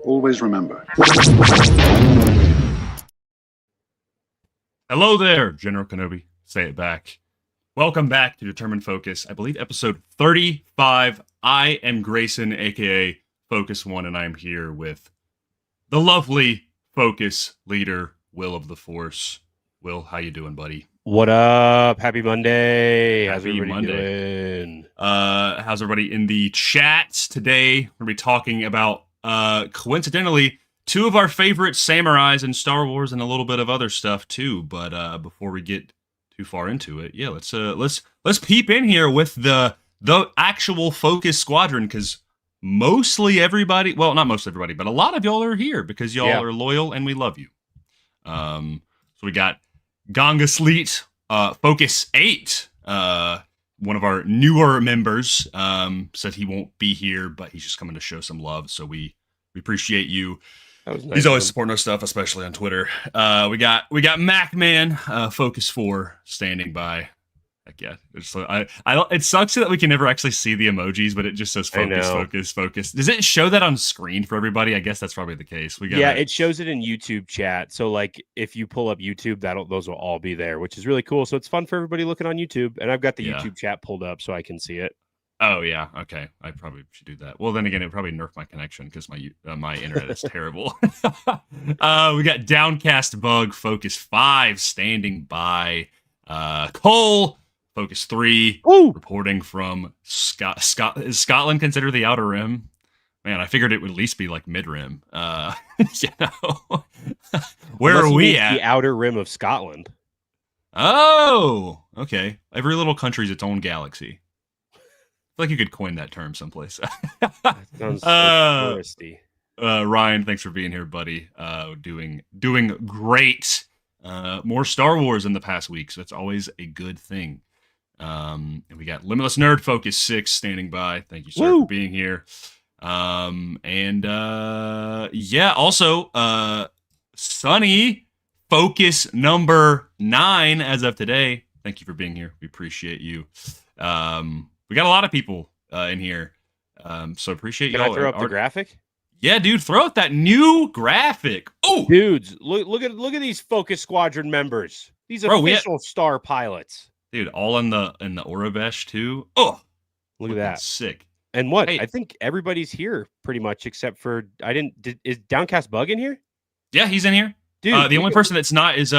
Always remember. Hello there, General Kenobi. Say it back. Welcome back to Determined Focus. I believe episode 35. I am Grayson, aka Focus One, and I am here with the lovely Focus leader, Will of the Force. Will, how you doing, buddy? What up? Happy Monday. How's Happy everybody Monday. doing? How's everybody in the chats today? We're going to be talking about, coincidentally, two of our favorite samurais in Star Wars and a little bit of other stuff too. But before we get too far into it, yeah, let's peep in here with the actual Focus Squadron, because mostly everybody, well, not most everybody, but a lot of y'all are here because y'all are loyal and we love you. So we got Gonga Sleet, Focus 8, one of our newer members, said he won't be here, but he's just coming to show some love. So we appreciate you. That was nice. He's always supporting our stuff, especially on Twitter. We got MacMan, Focus 4, standing by. Heck yeah. It sucks that we can never actually see the emojis, but it just says focus. Does it show that on screen for everybody? I guess that's probably the case. It shows it in YouTube chat. So like if you pull up YouTube, those will all be there, which is really cool. So it's fun for everybody looking on YouTube. And I've got the YouTube chat pulled up so I can see it. Oh yeah, okay. I probably should do that. Well, then again, it probably nerf my connection because my internet is terrible. We got Downcast Bug, Focus 5, standing by. Cole, Focus 3, reporting from Is Scotland considered the Outer Rim? Man, I figured it would at least be like mid-rim. Where are we at? The Outer Rim of Scotland. Oh, okay. Every little country's its own galaxy. I feel like you could coin that term someplace. That sounds so touristy. Ryan, thanks for being here, buddy. Doing great. More Star Wars in the past week, so that's always a good thing. And we got Limitless Nerd Focus 6 standing by. Thank you, sir, for being here. Also, Sunny, Focus number 9 as of today. Thank you for being here. We appreciate you. We got a lot of people in here, so appreciate you. Can I throw up the graphic? Yeah, dude, throw out that new graphic. Oh, dudes, look at these Focus Squadron members. These official star pilots. Dude, all in the Orabesh too. Oh, look at that. Sick. And what? Hey, I think everybody's here pretty much except for is Downcast Bug in here? Yeah, he's in here. Dude, the only person that's not is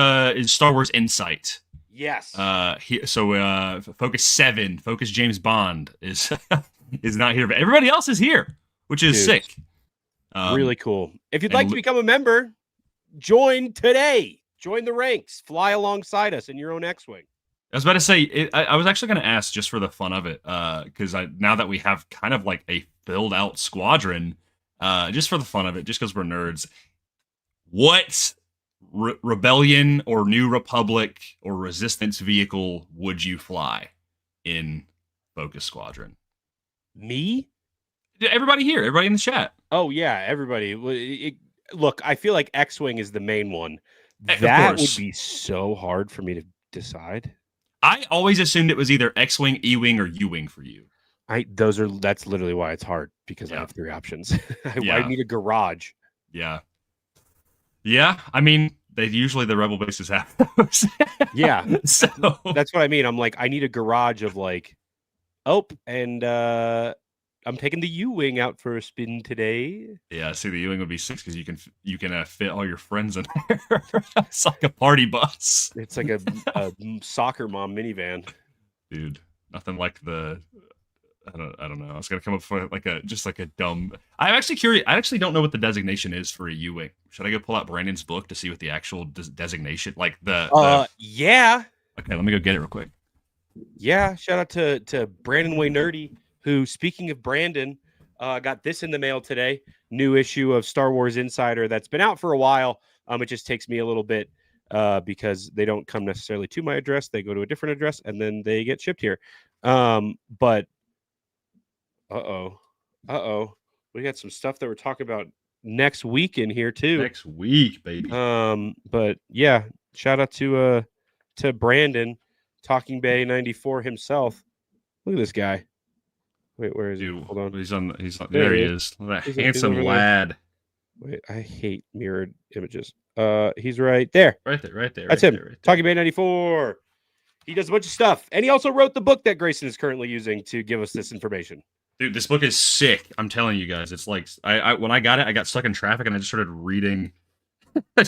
Star Wars Insight. Yes. Focus 7, Focus James Bond is not here, but everybody else is here, which is sick. Really cool. If you'd like to become a member, join today. Join the ranks. Fly alongside us in your own X-Wing. I was about to say, I was actually going to ask just for the fun of it, because now that we have kind of like a filled out squadron, just for the fun of it, just because we're nerds, what Rebellion or New Republic or Resistance vehicle would you fly in Focus Squadron? Me? Everybody here, everybody in the chat. Oh yeah, everybody. Look, I feel like X-Wing is the main one. That would be so hard for me to decide. I always assumed it was either X-Wing, E-Wing, or U-Wing for you. That's literally why it's hard, because I have 3 options. I need a garage. Yeah. Yeah, I mean, usually the Rebel bases have those. Yeah. So that's what I mean. I'm like, I need a garage of like, and I'm taking the U-Wing out for a spin today. Yeah, see, the U-Wing would be 6 because you can fit all your friends in there. It's like a party bus. It's like a soccer mom minivan. Dude, nothing like the I don't know. I was gonna come up with like a dumb. I'm actually curious. I actually don't know what the designation is for a U-wing. Should I go pull out Brandon's book to see what the actual designation, like the? Yeah. Okay, let me go get it real quick. Yeah. Shout out to Brandon Way Nerdy, who, speaking of Brandon, got this in the mail today. New issue of Star Wars Insider that's been out for a while. It just takes me a little bit because they don't come necessarily to my address. They go to a different address and then they get shipped here. But we got some stuff that we're talking about next week in here too. Next week, baby. But yeah, shout out to Brandon, Talking Bay 94 himself. Look at this guy. Wait, where is he? Hold on. He's on. There he is. That handsome lad. Wait, I hate mirrored images. He's right there. Right there. That's him. Talking Bay 94. He does a bunch of stuff, and he also wrote the book that Grayson is currently using to give us this information. Dude, this book is sick. I'm telling you guys, it's like I when I got it, I got stuck in traffic and I just started reading. Bro,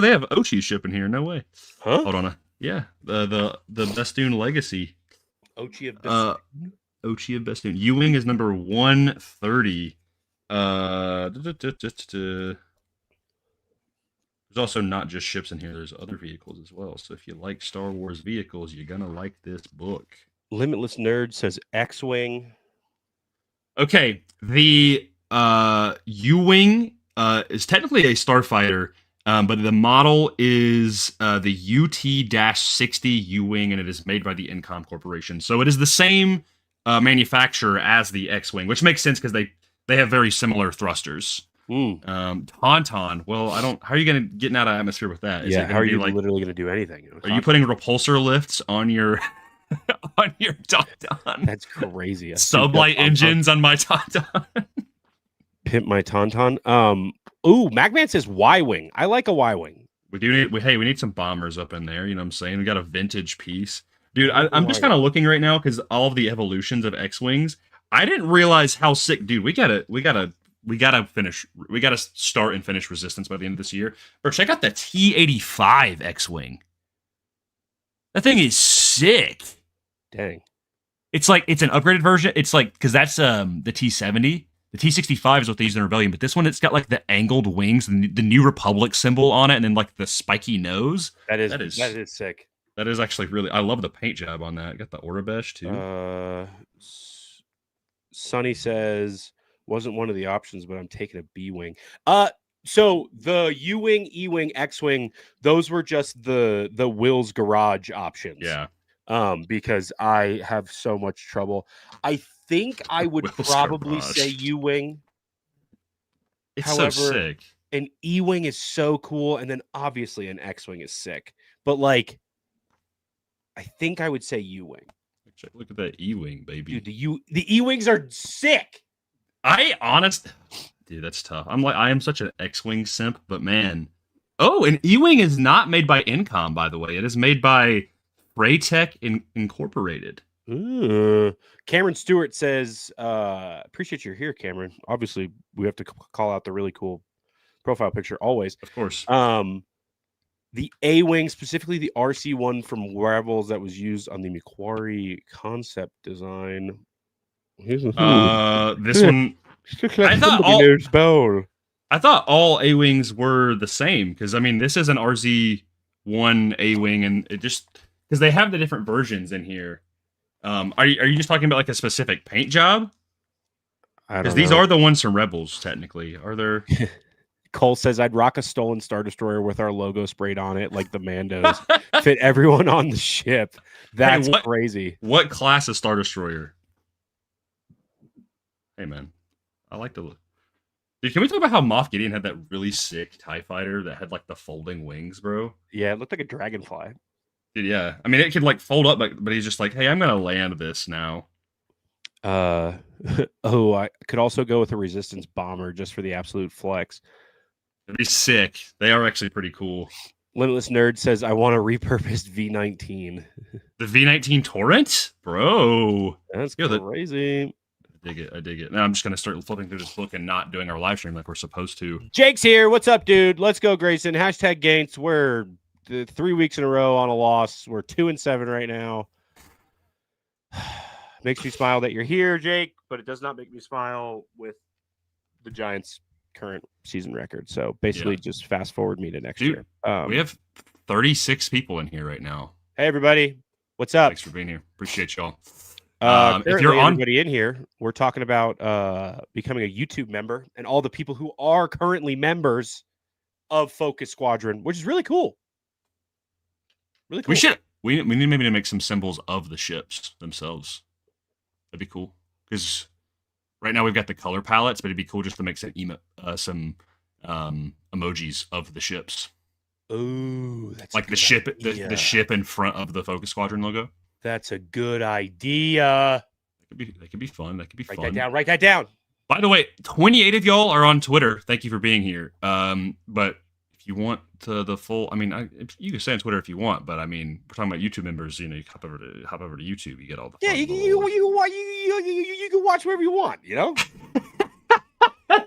they have Ochi shipping here. No way. Huh? Hold on. Yeah, the Bestoon Legacy. Ochi of Bestoon. Ochi of Bestoon. U-wing is number 130. There's also not just ships in here. There's other vehicles as well. So if you like Star Wars vehicles, you're gonna like this book. Limitless Nerd says X-wing. Okay, the U-wing is technically a starfighter, but the model is the UT-60 U-wing, and it is made by the Incom Corporation. So it is the same manufacturer as the X-wing, which makes sense because they have very similar thrusters. Tauntaun. Well, I don't. How are you going to get out of atmosphere with that? How are you literally going to do anything? Are you putting repulsor lifts on your on your Tauntaun? That's crazy. Sublight engines on my Tauntaun. Pimp my Tauntaun. Ooh, Magman says Y-wing. I like a Y-wing. We need some bombers up in there. You know what I'm saying? We got a vintage piece, dude. I'm just kind of looking right now because all of the evolutions of X-wings. I didn't realize how sick, dude. We gotta start and finish Resistance by the end of this year. Bro, check out the T-85 X-wing. That thing is sick. Dang. It's like it's an upgraded version. It's like because that's the T-70. The T-65 is what they use in Rebellion, but this one it's got like the angled wings and the New Republic symbol on it, and then like the spiky nose. That is sick. That is actually really. I love the paint job on that. Got the Orabesh too. Sonny says wasn't one of the options, but I'm taking a B-wing. So the U-wing, E-wing, X-wing, those were just the Will's Garage options. Yeah. Because I have so much trouble. I think I would probably say U-wing. It's so sick. An E-wing is so cool, and then obviously an X-wing is sick. But like, I think I would say U-wing. Look at that E-wing, baby. Dude, the E-wings are sick. Dude, that's tough. I am such an X-wing simp, but man. Oh, an E-wing is not made by Incom, by the way. It is made by Freytech Incorporated. Cameron Stewart says, appreciate you're here, Cameron. Obviously, we have to call out the really cool profile picture always. Of course. The A-wing, specifically the RC-1 from Rebels that was used on the Macquarie concept design. This one. I thought all A-wings were the same because I mean this is an RZ-1 A-wing, and it just because they have the different versions in here. Are you just talking about like a specific paint job? Because these are the ones from Rebels, technically. Are there? Cole says I'd rock a stolen Star Destroyer with our logo sprayed on it, like the Mandos. Fit everyone on the ship. That's crazy. What class of Star Destroyer? Hey man, I like to look. Dude, can we talk about how Moff Gideon had that really sick TIE fighter that had like the folding wings, bro? Yeah, it looked like a dragonfly. Dude, yeah. I mean, it could like fold up, but he's just like, hey, I'm gonna land this now. I could also go with a Resistance bomber just for the absolute flex. It'd be sick. They are actually pretty cool. Limitless Nerd says, I want a repurposed V19. The V19 Torrent? Bro. That's crazy. I dig it. Now I'm just going to start flipping through this book and not doing our live stream like we're supposed to. Jake's here. What's up, dude? Let's go, Grayson. Hashtag Gaints. We're 3 weeks in a row on a loss. We're 2-7 right now. Makes me smile that you're here, Jake, but it does not make me smile with the Giants' current season record. So basically, just fast forward me to next year. We have 36 people in here right now. Hey, everybody. What's up? Thanks for being here. Appreciate y'all. If you're everybody in here, we're talking about becoming a YouTube member and all the people who are currently members of Focus Squadron, which is really cool. Really cool. We need maybe to make some symbols of the ships themselves. That'd be cool. Because right now we've got the color palettes, but it'd be cool just to make some emojis of the ships. Oh, that's like the ship in front of the Focus Squadron logo. That's a good idea. That could be fun. That could be fun. Write that down. By the way, 28 of y'all are on Twitter. Thank you for being here. But if you want the full, I mean, you can say on Twitter if you want, but I mean, we're talking about YouTube members. You know, you hop over to YouTube, you get all the. Yeah, you can watch wherever you want. You know,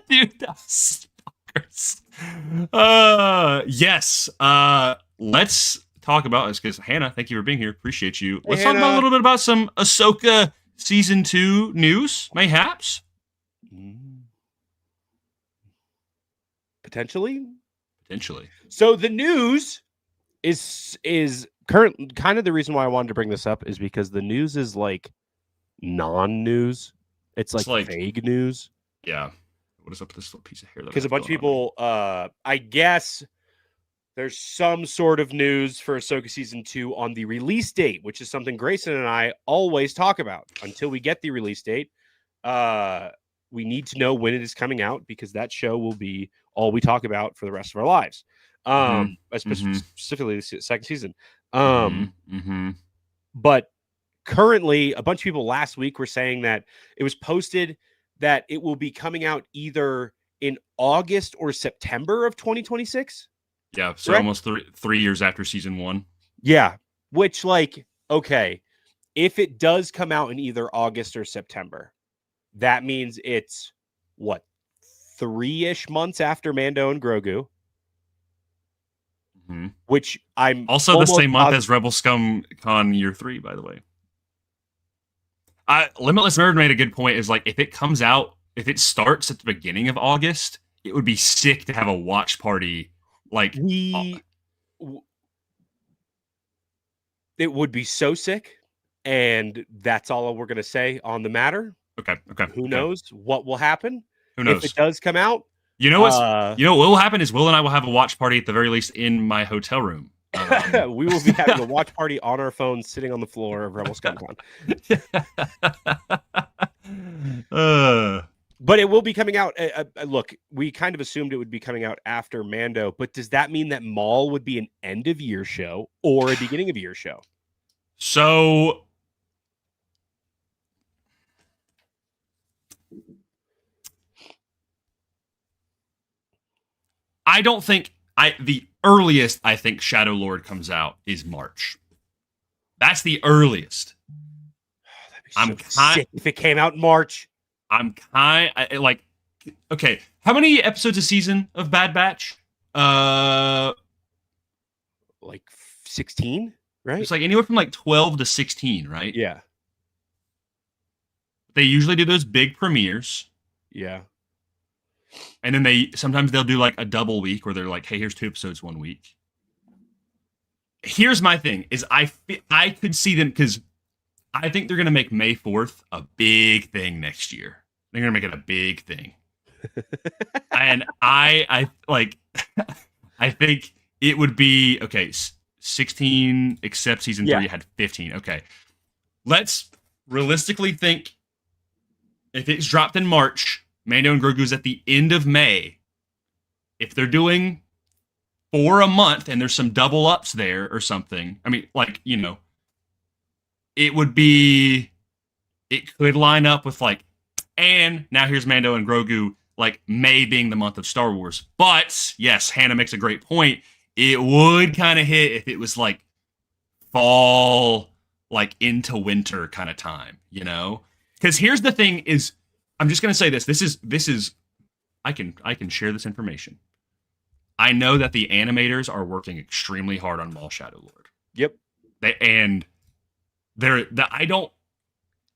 dude, that's fuckers. Yes. Let's talk about this because Hannah, thank you for being here. Appreciate you. Let's talk about a little bit about some Ahsoka season 2 news, mayhaps. Potentially. So the news is current. Kind of the reason why I wanted to bring this up is because the news is like non-news. It's like vague news. Yeah. What is up with this little piece of hair? Because a bunch of people, I guess there's some sort of news for Ahsoka season 2 on the release date, which is something Grayson and I always talk about. Until we get the release date, we need to know when it is coming out because that show will be all we talk about for the rest of our lives. Specifically the second season. But currently, a bunch of people last week were saying that it was posted that it will be coming out either in August or September of 2026. Yeah, so almost 3 years after season 1. Yeah, which okay, if it does come out in either August or September, that means it's what, 3-ish months after Mando and Grogu. Which I'm also the same month as Rebel Scum Con Year 3, by the way. Limitless Nerd made a good point. Is like if it starts at the beginning of August, it would be sick to have a watch party. It would be so sick, and that's all we're gonna say on the matter. Okay. Who knows what will happen? Who knows? If it does come out, you know what will happen is Will and I will have a watch party at the very least in my hotel room. We will be having a watch party on our phones, sitting on the floor of Rebel Scum Con. But it will be coming out. Look, we kind of assumed it would be coming out after Mando, but does that mean that Maul would be an end of year show or a beginning of year show? So I don't think the earliest I think Shadow Lord comes out is March. That's the earliest. That'd be so sick if it came out in March. Okay, how many episodes a season of Bad Batch? Like 16, right? It's like anywhere from like 12 to 16, right? Yeah. They usually do those big premieres. Yeah. And then sometimes they'll do like a double week where they're like, hey, here's 2 episodes 1 week. Here's my thing is I could see them because I think they're going to make May 4th a big thing next year. They're going to make it a big thing. And I think it would be, okay, 16 except season 3 had 15. Okay. Let's realistically think if it's dropped in March, Mando and Grogu's at the end of May. If they're doing 4 a month and there's some double ups there or something, I mean, it could line up with and now here's Mando and Grogu, May being the month of Star Wars. But yes, Hannah makes a great point. It would kind of hit if it was fall, into winter kind of time, Because here's the thing is, I'm just going to say this. This is I can share this information. I know that the animators are working extremely hard on Maul Shadow Lord. Yep.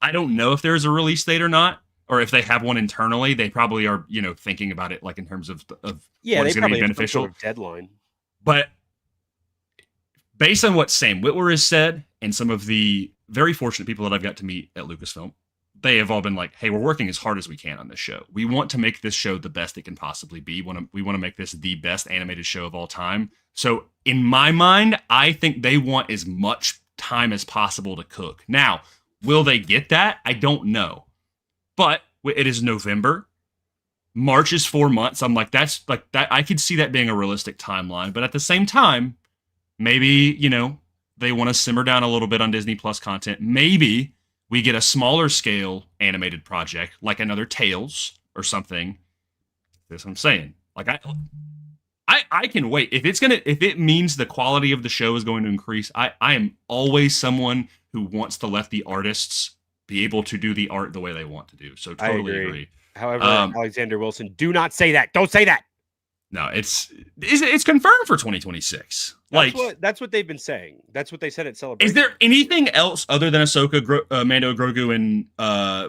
I don't know if there's a release date or not, or if they have one internally. They probably are, thinking about it like in terms of what they is going to probably be have some beneficial. sort of deadline. But based on what Sam Witwer has said and some of the very fortunate people that I've got to meet at Lucasfilm, they have all been like, hey, we're working as hard as we can on this show. We want to make this show the best it can possibly be. We want to make this the best animated show of all time. So in my mind, I think they want as much time as possible to cook. Now, will they get that? I don't know. But it is November. March is 4 months. I'm like, that's like that. I could see that being a realistic timeline. But at the same time, maybe, they want to simmer down a little bit on Disney Plus content. Maybe we get a smaller scale animated project, like another Tales or something. That's what I'm saying. Like I can wait. If it means the quality of the show is going to increase, I am always someone who wants to let the artists be able to do the art the way they want to do. So totally agree. However, Alexander Wilson, do not say that. Don't say that. No, it's confirmed for 2026. That's what they've been saying. That's what they said at Celebration. Is there anything else other than Ahsoka, Mando, Grogu, and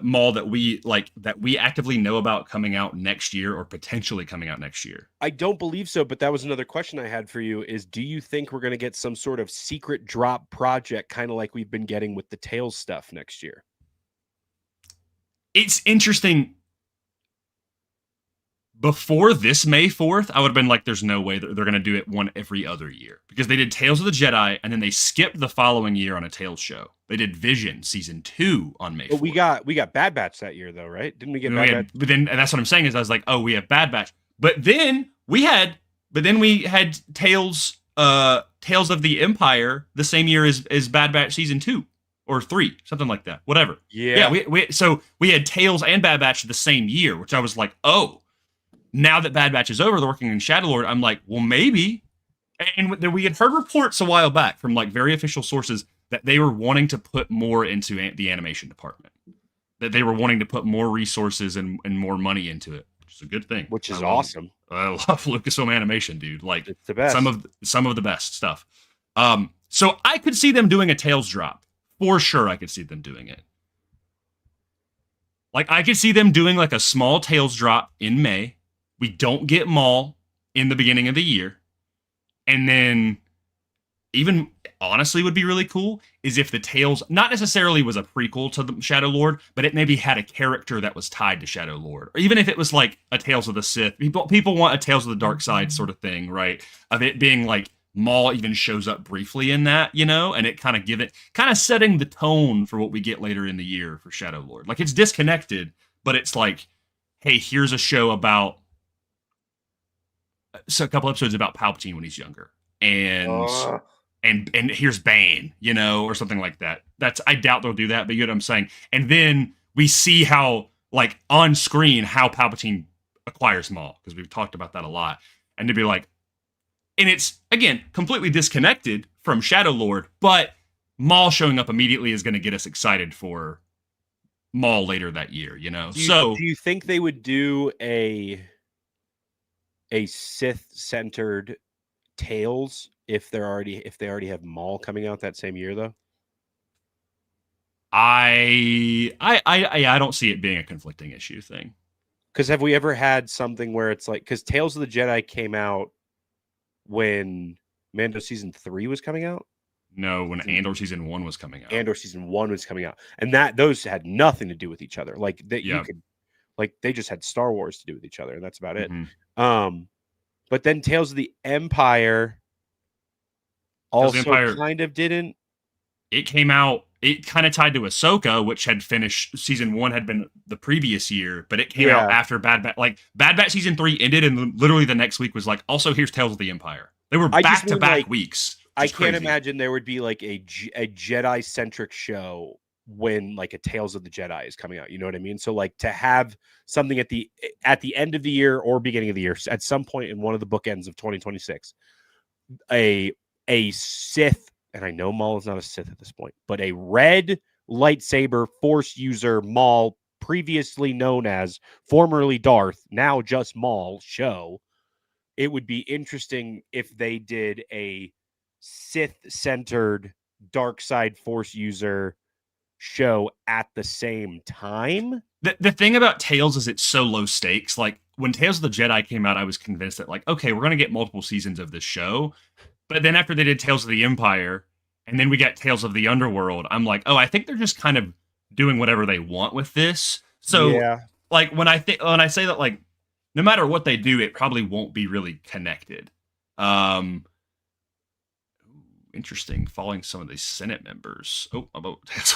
Maul that we actively know about coming out next year or potentially coming out next year? I don't believe so, but that was another question I had for you is, do you think we're going to get some sort of secret drop project, kind of like we've been getting with the Tales stuff next year? It's interesting. Before this May 4th, I would have been like, there's no way they're going to do it one every other year. Because they did Tales of the Jedi, and then they skipped the following year on a Tales show. They did Vision Season 2 on May 4th. But we got Bad Batch that year, though, right? Didn't we get Bad Batch? But then, and that's what I'm saying is, I was like, oh, we have Bad Batch. But then we had Tales of the Empire the same year as Bad Batch Season 2. Or 3, something like that. Whatever. Yeah. So we had Tales and Bad Batch the same year, which I was like, oh. Now that Bad Batch is over, they're working in Shadowlord. I'm like, well, maybe. And then we had heard reports a while back from like very official sources that they were wanting to put more into the animation department. That they were wanting to put more resources and more money into it, which is a good thing. Which is awesome. I love Lucasfilm animation, dude. Like, it's the best. Some of the best stuff. So I could see them doing a Tales drop. For sure, I could see them doing it. Like, I could see them doing like a small Tales drop in May. We don't get Maul in the beginning of the year. And then even honestly would be really cool is if the Tales not necessarily was a prequel to the Shadow Lord, but it maybe had a character that was tied to Shadow Lord. Or even if it was like a Tales of the Sith. People want a Tales of the Dark Side sort of thing, right? Of it being like Maul even shows up briefly in that, and it kind of setting the tone for what we get later in the year for Shadow Lord. Like, it's disconnected, but it's like, hey, here's a show about a couple episodes about Palpatine when he's younger, and here's Bane, or something like that. I doubt they'll do that, but you know what I'm saying. And then we see how, like, on screen, how Palpatine acquires Maul, because we've talked about that a lot, and to be like, and it's again completely disconnected from Shadow Lord, but Maul showing up immediately is going to get us excited for Maul later that year, Do you think they would do a Sith-centered Tales if they already have Maul coming out that same year, though? I don't see it being a conflicting issue thing. Because have we ever had something where it's like, because Tales of the Jedi came out when Mando Season 3 was coming out? No, when Andor Season 1 was coming out. Andor Season 1 was coming out. And those had nothing to do with each other. Like, you could, like, they just had Star Wars to do with each other, and that's about it. But then Tales of the Empire also kind of didn't. It came out, it kind of tied to Ahsoka, which had finished, Season 1 had been the previous year, but it came out after Bad Batch. Like, Bad Batch Season 3 ended, and literally the next week was like, also here's Tales of the Empire. They were back-to-back weeks. I can't imagine there would be like a Jedi-centric show when like a Tales of the Jedi is coming out. You know what I mean? So like to have something at the end of the year or beginning of the year, at some point in one of the bookends of 2026, a Sith, and I know Maul is not a Sith at this point, but a red lightsaber Force user Maul, previously known as formerly Darth, now just Maul show. It would be interesting if they did a Sith-centered dark side Force user show at the same time. The thing about Tales is it's so low stakes. Like when Tales of the Jedi came out, I was convinced that like, okay, we're gonna get multiple seasons of this show. But then after they did Tales of the Empire, and then we got Tales of the Underworld, I'm like, oh, I think they're just kind of doing whatever they want with this. So Yeah. like when I say that, like, no matter what they do, it probably won't be really connected. Interesting. Following some of these Senate members. Oh, about That's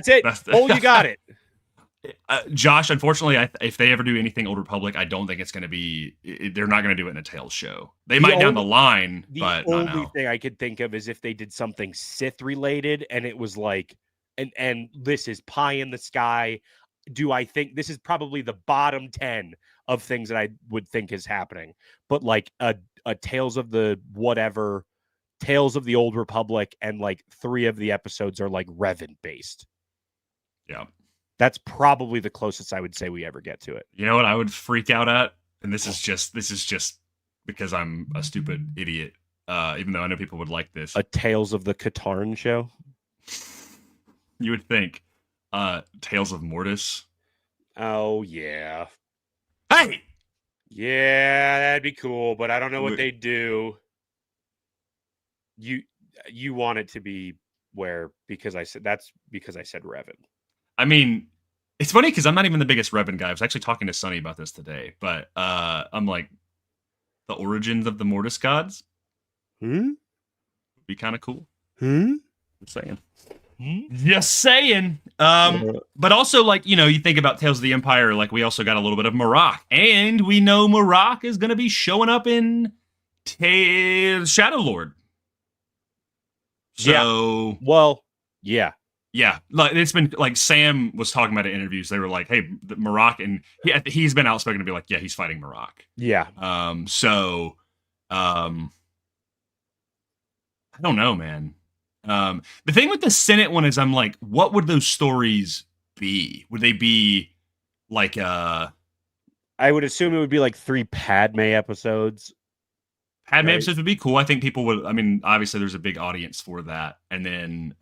it. Oh, you got it. Josh, unfortunately, if they ever do anything Old Republic, I don't think it's going to be. They're not going to do it in a Tales show. They might down the line, but the not now. only thing I could think of is if they did something Sith related, and it was like, and this is pie in the sky. Do I think this is probably the bottom 10 of things that I would think is happening? But like a Tales of the whatever, Tales of the Old Republic, and like 3 of the episodes are like Revan based. Yeah. That's probably the closest I would say we ever get to it. You know what I would freak out at? And this is just because I'm a stupid idiot. Even though I know people would like this. A Tales of the Katarn show? You would think. Tales of Mortis. Oh, yeah. Hey! Yeah, that'd be cool, but I don't know what they do. You want it to be where, because I said Revan. I mean, it's funny because I'm not even the biggest Revan guy. I was actually talking to Sonny about this today, but I'm like, the origins of the Mortis gods would be kind of cool. Just saying. Just saying. But also, like, you know, you think about Tales of the Empire, like we also got a little bit of Marok, and we know Marok is going to be showing up in Shadow Lord. So, well, yeah. Yeah, like it's been like Sam was talking about it in interviews. They were like, "Hey, Marok," and he's been outspoken to be like, "Yeah, he's fighting Marok." Yeah. I don't know, man. The thing with the Senate one is, I'm like, what would those stories be? Would they be like I would assume it would be like 3 Padme episodes. Padme episodes would be cool. I think people would. I mean, obviously, there's a big audience for that, and then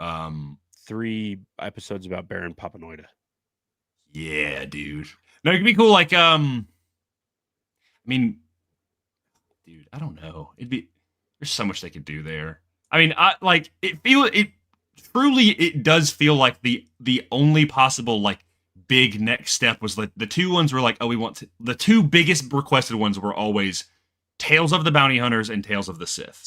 3 episodes about Baron Papanoida. Yeah, dude. No, it could be cool. Like, I mean, dude, I don't know. There's so much they could do there. I mean, it does feel like the only possible like big next step was like the 2 ones were like, oh, the 2 biggest requested ones were always Tales of the Bounty Hunters and Tales of the Sith.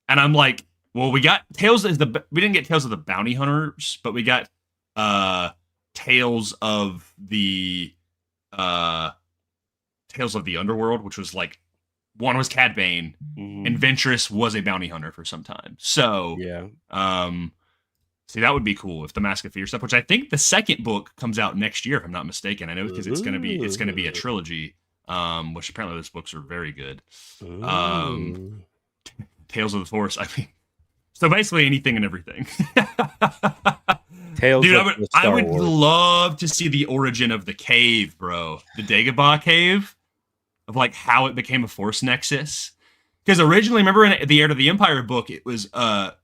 And I'm like, well, we got we didn't get Tales of the Bounty Hunters, but we got Tales of the Underworld, which was like, one was Cad Bane, and Ventress was a bounty hunter for some time. So yeah, see, that would be cool if the Mask of Fear stuff, which I think the second book comes out next year, if I'm not mistaken. I know because it's gonna be a trilogy, which apparently those books are very good. Tales of the Force. I mean, so basically anything and everything. Tales. Dude, of I would love to see the origin of the cave, bro. The Dagobah cave, of like how it became a Force Nexus. Because originally, remember in the Heir to the Empire book, it was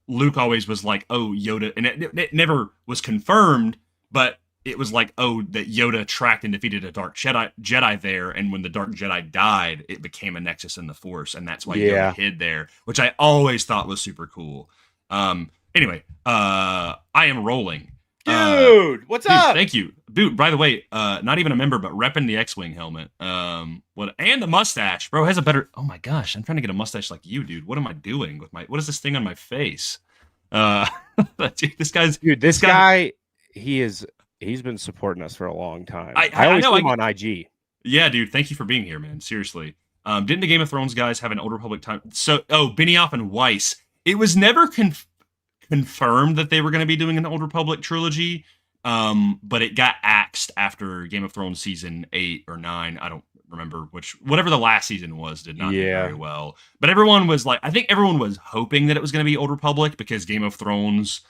Luke always was like, oh, Yoda, and it never was confirmed, but it was like, oh, that Yoda tracked and defeated a Dark Jedi there, and when the Dark Jedi died, it became a Nexus in the Force, and that's why Yoda hid there, which I always thought was super cool. Anyway, I am rolling. Dude, what's up? Thank you. Dude, by the way, not even a member, but repping the X-Wing helmet. And the mustache. Bro has a better... Oh my gosh, I'm trying to get a mustache like you, dude. What am I doing with my... What is this thing on my face? This guy, he's been supporting us for a long time. I always know see him on IG. Yeah, dude, thank you for being here, man. Seriously. Didn't the Game of Thrones guys have an Old Republic time? So, Benioff and Weiss. It was never confirmed that they were going to be doing an Old Republic trilogy, but it got axed after Game of Thrones season 8 or 9. I don't remember whatever the last season was, did not do very well. But everyone was like, I think everyone was hoping that it was going to be Old Republic because Game of Thrones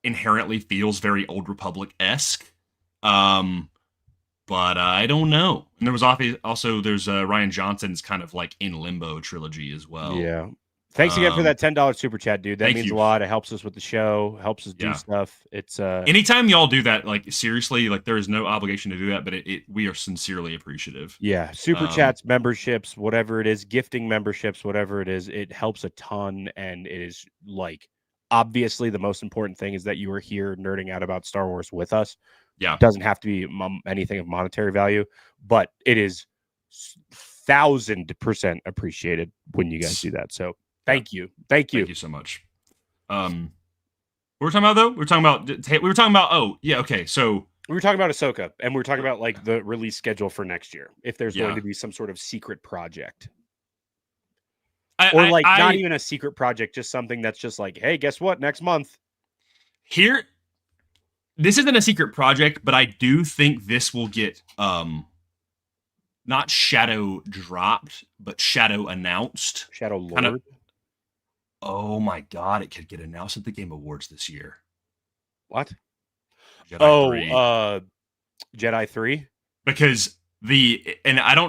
inherently feels very Old Republic-esque. But I don't know. And there was also there's Ryan Johnson's kind of like In Limbo trilogy as well. Yeah. Thanks again for that $10 super chat, dude. That thank means you. a lot. It helps us with the show, helps us do Yeah. stuff. It's Anytime y'all do that, like seriously, like there is no obligation to do that, but we are sincerely appreciative. yeah, super chats, memberships, whatever it is, gifting memberships, whatever it is, it helps a ton. And it is like obviously the most important thing is that you are here nerding out about Star Wars with us. Yeah. It doesn't have to be anything of monetary value, but it is 1000% appreciated when you guys do that. So thank you. Thank you so much. What were we talking about though? We were talking about. Oh yeah, okay. So we were talking about Ahsoka, and we were talking about like the release schedule for next year. If there's going to be some sort of secret project, not even a secret project, just something that's just like, hey, guess what? Next month. Here, this isn't a secret project, but I do think this will get not shadow dropped, but shadow announced. Shadow Lord. Oh my god, it could get announced at the Game Awards this year. What? Jedi 3. Jedi 3? Because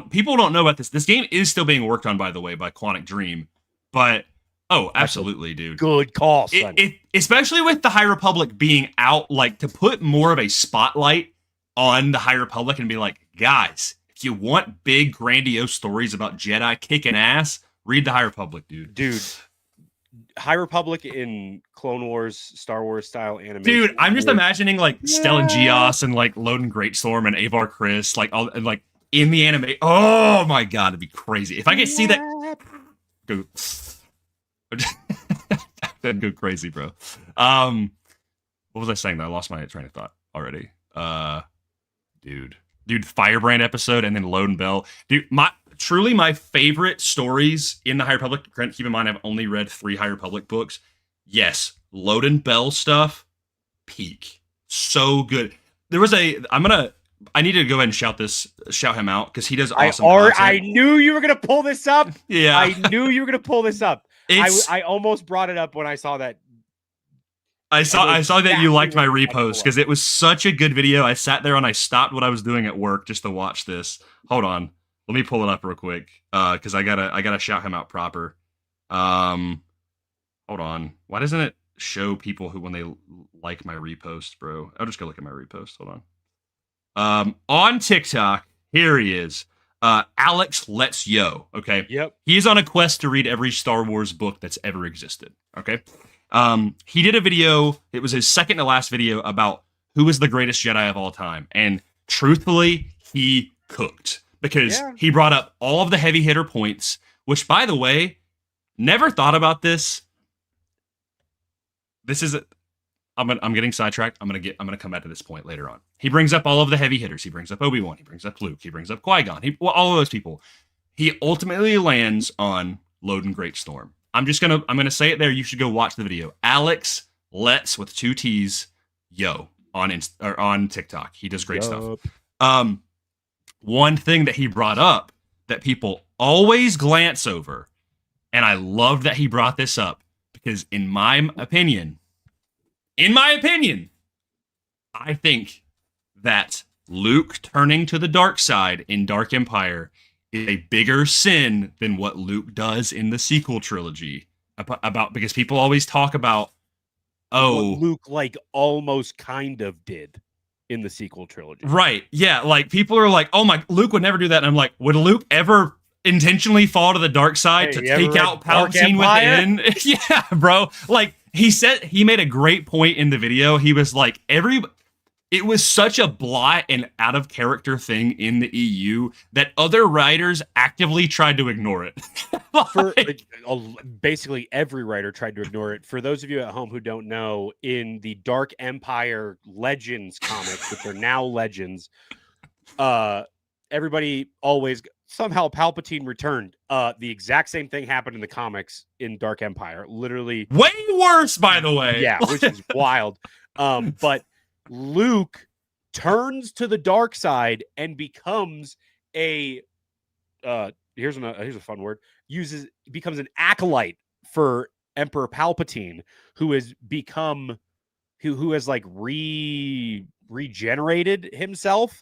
people don't know about this. This game is still being worked on, by the way, by Quantic Dream. But absolutely, dude. Good call, son. Especially with the High Republic being out, like to put more of a spotlight on the High Republic and be like, guys, if you want big, grandiose stories about Jedi kicking ass, read the High Republic, dude. Dude. High Republic in Clone Wars, Star Wars style animation. Dude, I'm just imagining like Stellan Gios and like Loden Greatstorm and Avar Kriss, like all and like in the anime. Oh my god, it'd be crazy if I could see that. Go, that'd go crazy, bro. What was I saying? Though? I lost my train of thought already. Dude, Firebrand episode and then Loden Bell. Dude, truly my favorite stories in the High Republic. Keep in mind, I've only read 3 High Republic books. Yes, Loden Bell stuff, peak. So good. There was I need to go ahead and shout him out because he does awesome content. I knew you were going to pull this up. Yeah. I knew you were going to pull this up. I almost brought it up when I saw that. I saw that you liked my repost because it was such a good video. I sat there and I stopped what I was doing at work just to watch this. Hold on. Let me pull it up real quick because I gotta shout him out proper. Hold on. Why doesn't it show people when they like my repost, bro? I'll just go look at my repost. Hold on. On TikTok, here he is. Alex Let's Yo. Okay. Yep. He's on a quest to read every Star Wars book that's ever existed. Okay. He did a video. It was his second to last video about who is the greatest Jedi of all time, and truthfully, he cooked. Because he brought up all of the heavy hitter points, which, by the way, never thought about this. I'm getting sidetracked. I'm gonna come back to this point later on. He brings up all of the heavy hitters. He brings up Obi-Wan. He brings up Luke. He brings up Qui-Gon. All of those people. He ultimately lands on Loden Greatstorm. I'm gonna say it there. You should go watch the video. Alex Let's with 2 T's Yo on TikTok. He does great stuff. One thing that he brought up that people always glance over, and I love that he brought this up because in my opinion, I think that Luke turning to the dark side in Dark Empire is a bigger sin than what Luke does in the sequel trilogy. Because people always talk about, what Luke like almost kind of did in the sequel trilogy. Right. Yeah. Like people are like, oh my, Luke would never do that. And I'm like, would Luke ever intentionally fall to the dark side to take out Palpatine within? Yeah, bro. Like he made a great point in the video. He was like, it was such a blah and out of character thing in the EU that other writers actively tried to ignore it. Basically every writer tried to ignore it. For those of you at home who don't know, in the Dark Empire Legends comics, which are now Legends, everybody always somehow Palpatine returned. The exact same thing happened in the comics in Dark Empire. Literally way worse, by the way. Yeah, which is wild. But Luke turns to the dark side and becomes a here's a fun word. Becomes an acolyte for Emperor Palpatine, who has become who has like regenerated himself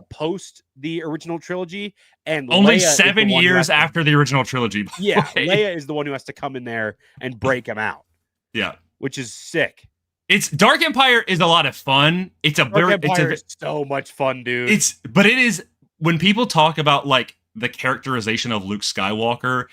post the original trilogy, and only Leia 7 years after the original trilogy. Yeah, Leia is the one who has to come in there and break him out. Yeah, which is sick. It's Dark Empire is a lot of fun. Dark Empire is so much fun, dude. But it is when people talk about like the characterization of Luke Skywalker,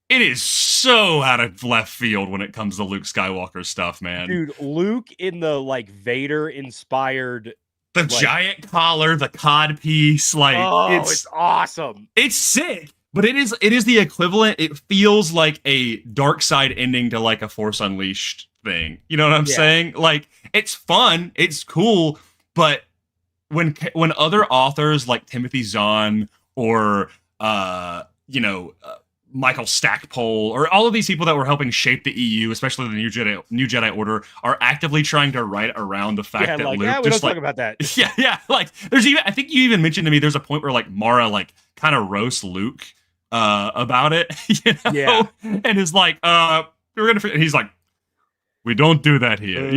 it is so out of left field when it comes to Luke Skywalker stuff, man. Dude, Luke in the like Vader inspired, the giant collar, the cod piece, like it's awesome. It's sick. But it is the equivalent. It feels like a dark side ending to like a Force Unleashed thing. You know what I'm saying? Like, it's fun, it's cool, but when other authors like Timothy Zahn or Michael Stackpole or all of these people that were helping shape the EU, especially the New Jedi Order, are actively trying to write around the fact that Luke we don't talk about that. Yeah. Like, I think you even mentioned to me there's a point where like Mara like kind of roasts Luke about it, and is like, we're gonna. And he's like, we don't do that here,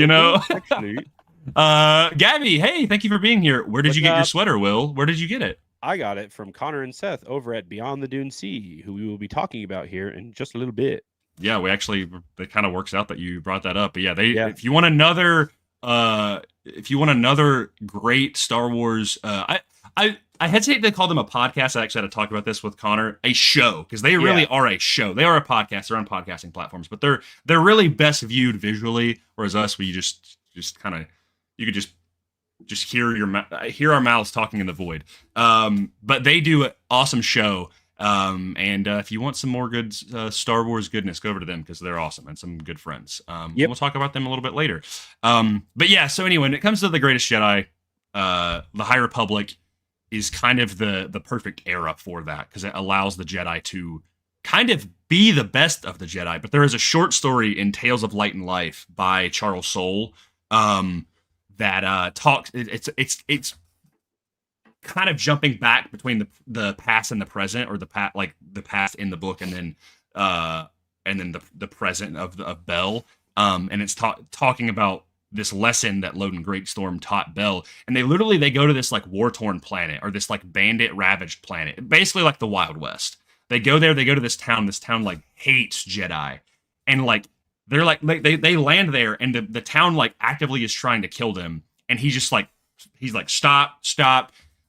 Actually, Gabby, hey, thank you for being here. Where did you get your sweater, Will? Where did you get it? I got it from Connor and Seth over at Beyond the Dune Sea, who we will be talking about here in just a little bit. Yeah, it kind of works out that you brought that up. But if you want another great Star Wars, I hesitate to call them a podcast. I actually had to talk about this with Connor. A show, because they really are a show. They are a podcast. They're on podcasting platforms, but they're really best viewed visually. Whereas us, we just kind of, you could just hear our mouths talking in the void. But they do an awesome show. And if you want some more good Star Wars goodness, go over to them because they're awesome and some good friends. We'll talk about them a little bit later. But yeah, so anyway, when it comes to The Greatest Jedi, the High Republic is kind of the perfect era for that because it allows the Jedi to kind of be the best of the Jedi. But there is a short story in Tales of Light and Life by Charles Soule that talks. It's kind of jumping back between the past and the present, or the past in the book, and then the present of Bell. And it's talking about this lesson that Loden Greatstorm taught Bell, and they go to this like war-torn planet, or this like bandit-ravaged planet, basically like the Wild West. They go there, they go to this town like like Jedi, and like they're like they land there, and the town like actively is trying to kill them, and he's like stop,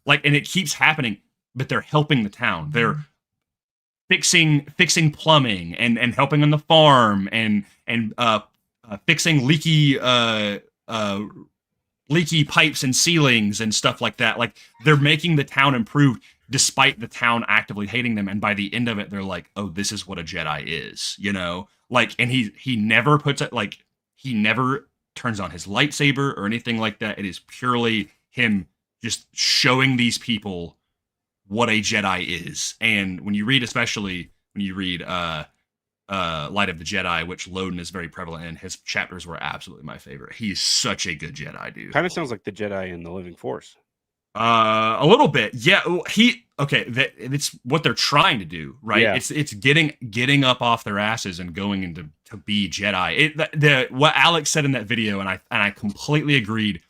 like, and it keeps happening, but they're helping the town. They're fixing plumbing and helping on the farm and fixing leaky pipes and ceilings and stuff like that. Like, they're making the town improve despite the town actively hating them. And by the end of it, they're like, oh, this is what a Jedi is, Like, and he never puts it, like, he never turns on his lightsaber or anything like that. It is purely him just showing these people what a Jedi is. And when you read Light of the Jedi, which Loden is very prevalent in, his chapters were absolutely my favorite. He's such a good Jedi, dude. Kind of sounds like the Jedi in the Living Force. A little bit, yeah. It's what they're trying to do, right? Yeah. It's getting up off their asses and going into to be Jedi. What Alex said in that video, and I completely agreed.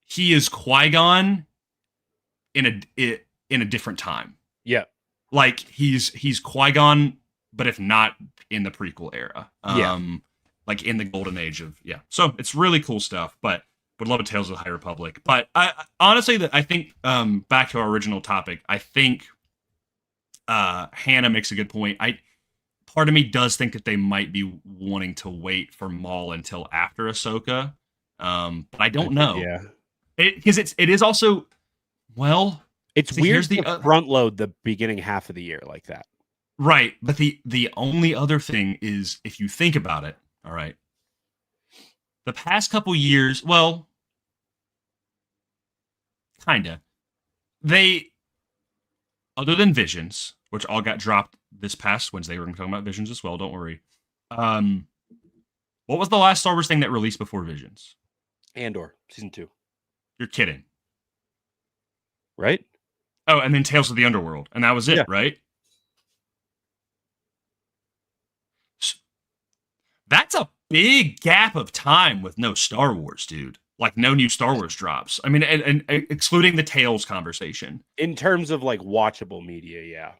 He is Qui-Gon in a different time. Yeah, like he's Qui-Gon, but if not in the prequel era, like in the golden age of So it's really cool stuff. But would love a Tales of the High Republic. But I honestly, I think back to our original topic, I think Hannah makes a good point. Part of me does think that they might be wanting to wait for Maul until after Ahsoka, but I don't know. Yeah, because it is also, well, it's weird to front load the beginning half of the year like that. Right, but the only other thing is, if you think about it, all right, the past couple years, well, kinda, other than Visions, which all got dropped this past Wednesday, we're going to talk about Visions as well, don't worry. What was the last Star Wars thing that released before Visions? Andor, season 2. You're kidding. Right? Oh, and then Tales of the Underworld, and that was it, right? That's a big gap of time with no Star Wars, dude. like no new Star Wars drops. I mean, and excluding the Tales conversation. In terms of like watchable media, yeah.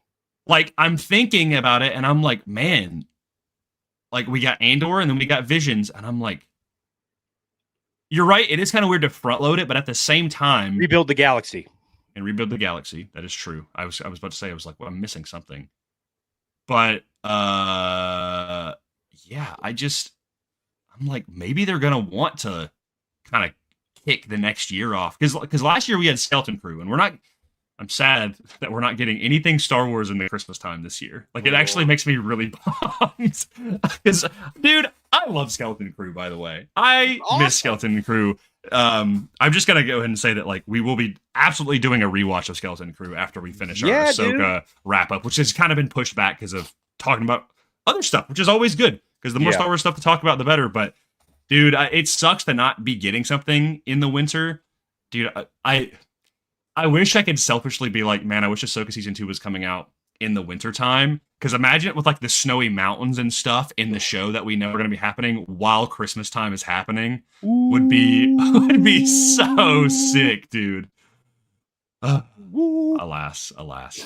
Like I'm thinking about it and I'm like, man, like we got Andor and then we got Visions and I'm like, you're right. It is kind of weird to front load it, but at the same time, Rebuild the galaxy. Rebuild the galaxy. That is true. I was about to say, I was like, well, I'm missing something. But yeah, I'm like, maybe they're gonna want to kind of kick the next year off because last year we had Skeleton Crew, and I'm sad that we're not getting anything Star Wars in the Christmas time this year. Like it actually makes me really bummed because, dude, I love Skeleton Crew. By the way, I miss Skeleton Crew. I'm just gonna go ahead and say that like we will be absolutely doing a rewatch of Skeleton Crew after we finish our Ahsoka wrap up, which has kind of been pushed back because of talking about other stuff, which is always good because the more Star Wars stuff to talk about, the better. But dude, it sucks to not be getting something in the winter, dude. I wish I could selfishly be like, man, I wish Ahsoka season 2 was coming out in the winter time. Because imagine it with like the snowy mountains and stuff in the show that we know are going to be happening while Christmas time is happening. Would be so sick, dude. Alas.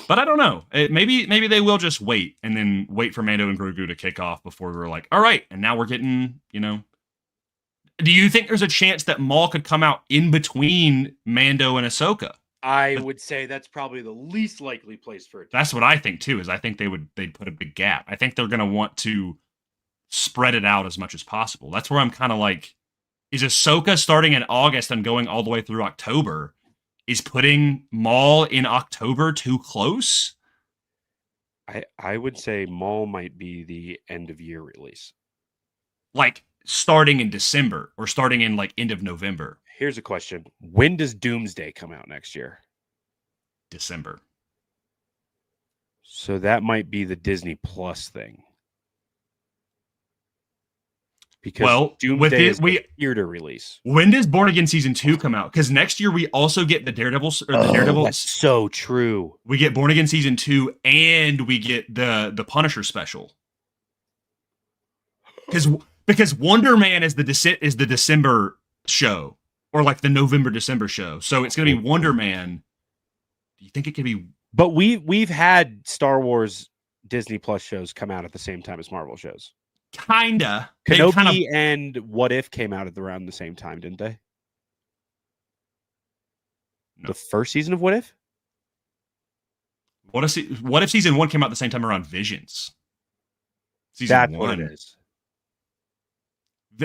But I don't know. Maybe they will just wait and then wait for Mando and Grogu to kick off before we're like, all right, and now we're getting, Do you think there's a chance that Maul could come out in between Mando and Ahsoka? I would say that's probably the least likely place for it. That's what I think too. Is I think they'd put a big gap. I think they're gonna want to spread it out as much as possible. That's where I'm kind of like, is Ahsoka starting in August and going all the way through October? Is putting Maul in October too close? I would say Maul might be the end of year release. Like starting in December or starting in like end of November. Here's a question. When does Doomsday come out next year? December. So that might be the Disney Plus thing. Because Doomsday is here to release. When does Born Again Season 2 come out? Because next year we also get the Daredevil. That's so true. We get Born Again Season 2 and we get the Punisher special. Because Wonder Man is the December show. Or like the November-December show. So it's going to be Wonder Man. Do you think it could be... But we've had Star Wars Disney Plus shows come out at the same time as Marvel shows. Kinda. Kenobi and What If came out at around the same time, didn't they? No. The first season of What If? What if season 1 came out at the same time around Visions? That's what it is.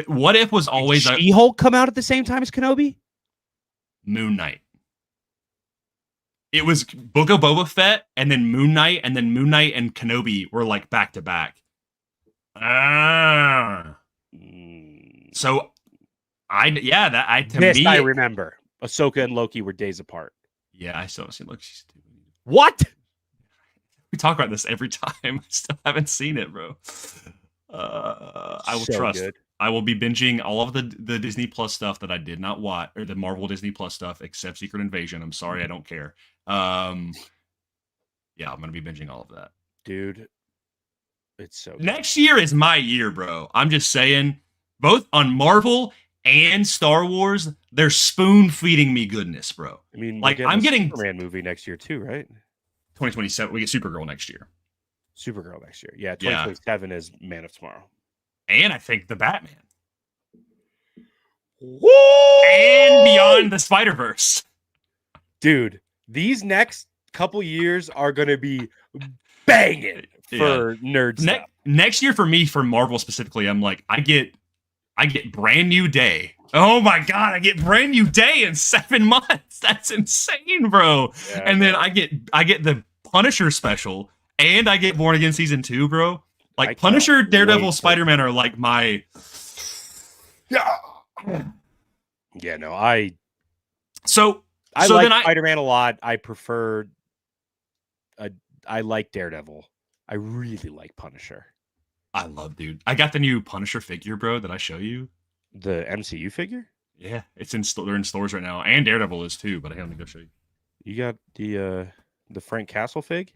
What If was always Did She-Hulk come out at the same time as Kenobi? Moon Knight. It was Book of Boba Fett and then Moon Knight and Kenobi were like back to back. So I remember. Ahsoka and Loki were days apart. Yeah, I still haven't seen Loki season 2. What? We talk about this every time. I still haven't seen it, bro. I will trust. Good. I will be binging all of the Disney Plus stuff that I did not watch, or the Marvel Disney Plus stuff, except Secret Invasion. I'm sorry, I don't care. Yeah, I'm gonna be binging all of that, dude. It's so good. Next year is my year, bro. I'm just saying, both on Marvel and Star Wars, they're spoon feeding me goodness, bro. I mean, like I'm getting Superman movie next year too, right? 2027. We get Supergirl next year. Supergirl next year. Yeah, 2027 is Man of Tomorrow. And I think the Batman. Woo! And Beyond the Spider-Verse. Dude, these next couple years are going to be banging for nerd stuff. Next year for me, for Marvel specifically, I'm like, I get Brand New Day. Oh my God, I get Brand New Day in 7 months. That's insane, bro. Yeah, and then I get the Punisher special and I get Born Again Season 2, bro. Like Punisher, Daredevil, Spider-Man are like my Yeah, no, I like Spider-Man a lot. I prefer I like Daredevil. I really like Punisher. I love, dude. I got the new Punisher figure, bro, that I show you. The MCU figure? Yeah, it's they're in stores right now, and Daredevil is too. But I haven't go show you. You got the Frank Castle fig?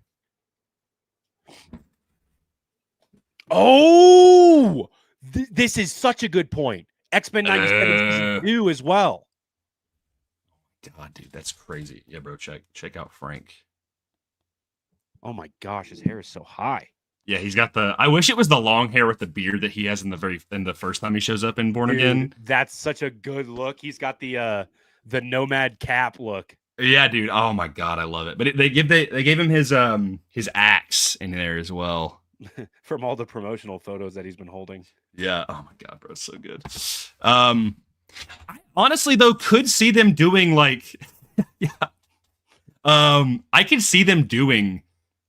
Oh, this is such a good point. X-Men 97 season 2 as well. God, dude, that's crazy. Yeah, bro, check out Frank. Oh my gosh, his hair is so high. Yeah, he's got the. I wish it was the long hair with the beard that he has in the first time he shows up in Born Again. That's such a good look. He's got the nomad cap look. Yeah, dude. Oh my god, I love it. But they gave him his axe in there as well. From all the promotional photos that he's been holding. Yeah. Oh my god, bro, it's so good. I honestly though could see them doing like, yeah. I could see them doing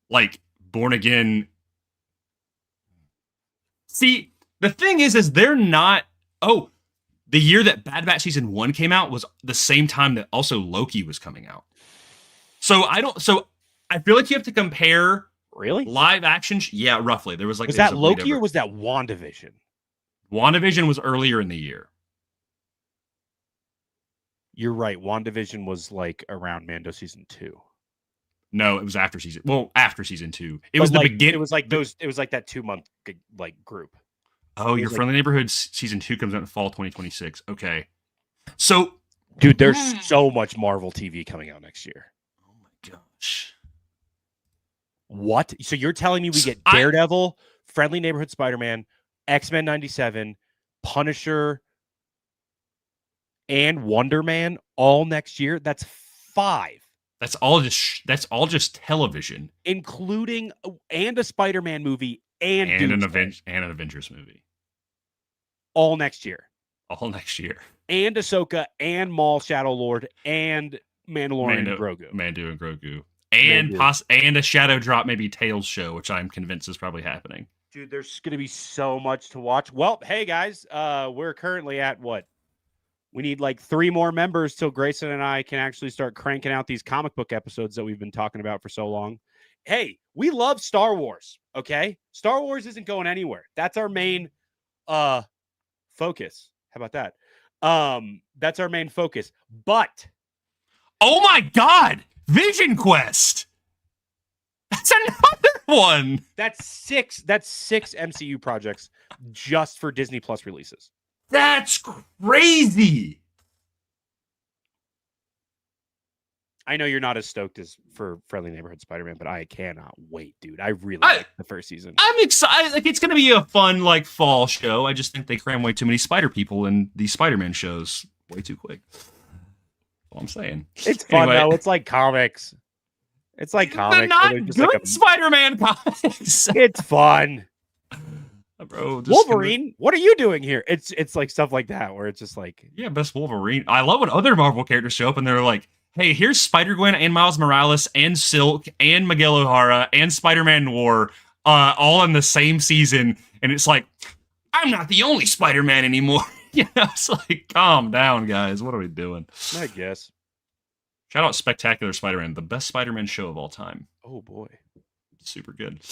like Born Again. See, the thing is they're not. Oh, the year that Bad Batch season 1 came out was the same time that also Loki was coming out. So I feel like you have to compare. Really? Live action? Yeah, roughly. There was like. Was that Loki or was that WandaVision? WandaVision was earlier in the year. You're right. WandaVision was like around Mando season 2. No, it was after season. Well, after season 2, it was the beginning. It was like those. It was like that 2-month like group. Oh, Your Friendly Neighborhood season 2 comes out in fall 2026. Okay, so dude, there's so much Marvel TV coming out next year. Oh my gosh. What? So you're telling me we get Daredevil, Friendly Neighborhood Spider-Man, X-Men 97, Punisher, and Wonder Man all next year? That's 5. That's all just television, including and a Spider-Man movie and an Avengers movie. All next year. All next year. And Ahsoka and Maul Shadow Lord and Mandalorian and Grogu. Mando and Grogu. And a shadow drop, maybe Tails show, which I'm convinced is probably happening. Dude, there's going to be so much to watch. Well, hey guys, we're currently at what? We need like 3 more members till Grayson and I can actually start cranking out these comic book episodes that we've been talking about for so long. Hey, we love Star Wars, okay? Star Wars isn't going anywhere. That's our main focus. How about that? That's our main focus. But oh my god! Vision Quest. That's another one. That's 6 MCU projects just for Disney Plus releases. That's crazy. I know you're not as stoked as for Friendly Neighborhood Spider-Man, but I cannot wait, dude. I really like the first season. I'm excited. Like, it's going to be a fun, like, fall show. I just think they cram way too many spider people in these Spider-Man shows way too quick. All I'm saying. It's fun though. It's like comics. It's like comics. They're not good like Spider-Man comics. It's fun. Bro, Wolverine, what are you doing here? It's like stuff like that where it's just like, yeah, best Wolverine. I love when other Marvel characters show up and they're like, hey, here's Spider-Gwen and Miles Morales and Silk and Miguel O'Hara and Spider-Man Noir all in the same season. And it's like, I'm not the only Spider-Man anymore. You know, it's like, calm down, guys. What are we doing? I guess. Shout out Spectacular Spider-Man, the best Spider-Man show of all time. Oh, boy. Super good.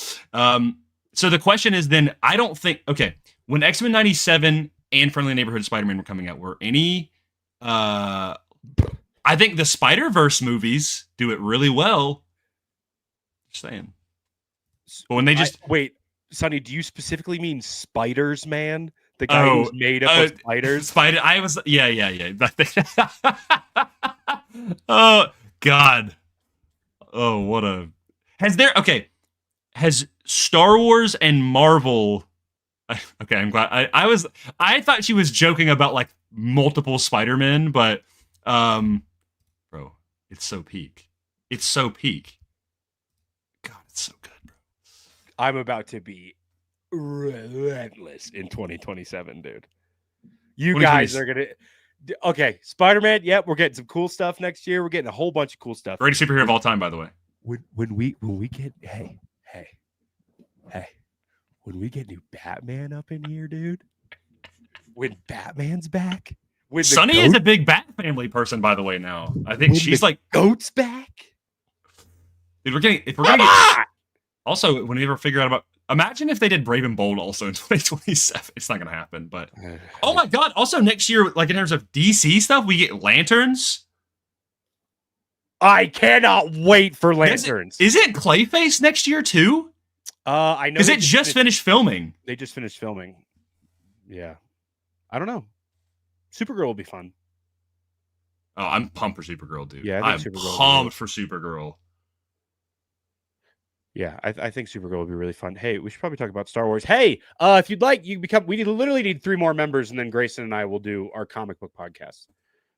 So the question is then, I don't think, okay, when X-Men 97 and Friendly Neighborhood Spider-Man were coming out, were any, I think the Spider-Verse movies do it really well. Just saying. But when they just... wait, Sonny, do you specifically mean Spiders, man? The guy who's made up of spiders? I was... Yeah. Oh, God. Oh, what a... Has Star Wars and Marvel... Okay, I'm glad. I thought she was joking about, like, multiple Spider-Men, but... Bro, it's so peak. It's so peak. God, it's so good, bro. I'm about to be relentless in 2027, dude. You guys are going to... Okay, Spider-Man, yep, we're getting some cool stuff next year. We're getting a whole bunch of cool stuff. Greatest superhero of all time, by the way. When we get... Hey. When we get new Batman up in here, dude. When Batman's back... Sunny is a big Bat Family person, by the way. Now I think she's like goat's back. Dude, we're gonna get. Also, when we ever figure out about, imagine if they did Brave and Bold also in 2027. It's not gonna happen, but oh my god! Also next year, like in terms of DC stuff, we get Lanterns. I cannot wait for Lanterns. Is it Clayface next year too? I know. Because it just finished filming. They just finished filming. Yeah, I don't know. Supergirl will be fun. Oh, I'm pumped for Supergirl, dude. Yeah, I I'm think Supergirl pumped for Supergirl. Yeah, I think Supergirl would be really fun. Hey, we should probably talk about Star Wars. Hey, if you'd like, you can become. We literally need 3 more members, and then Grayson and I will do our comic book podcast,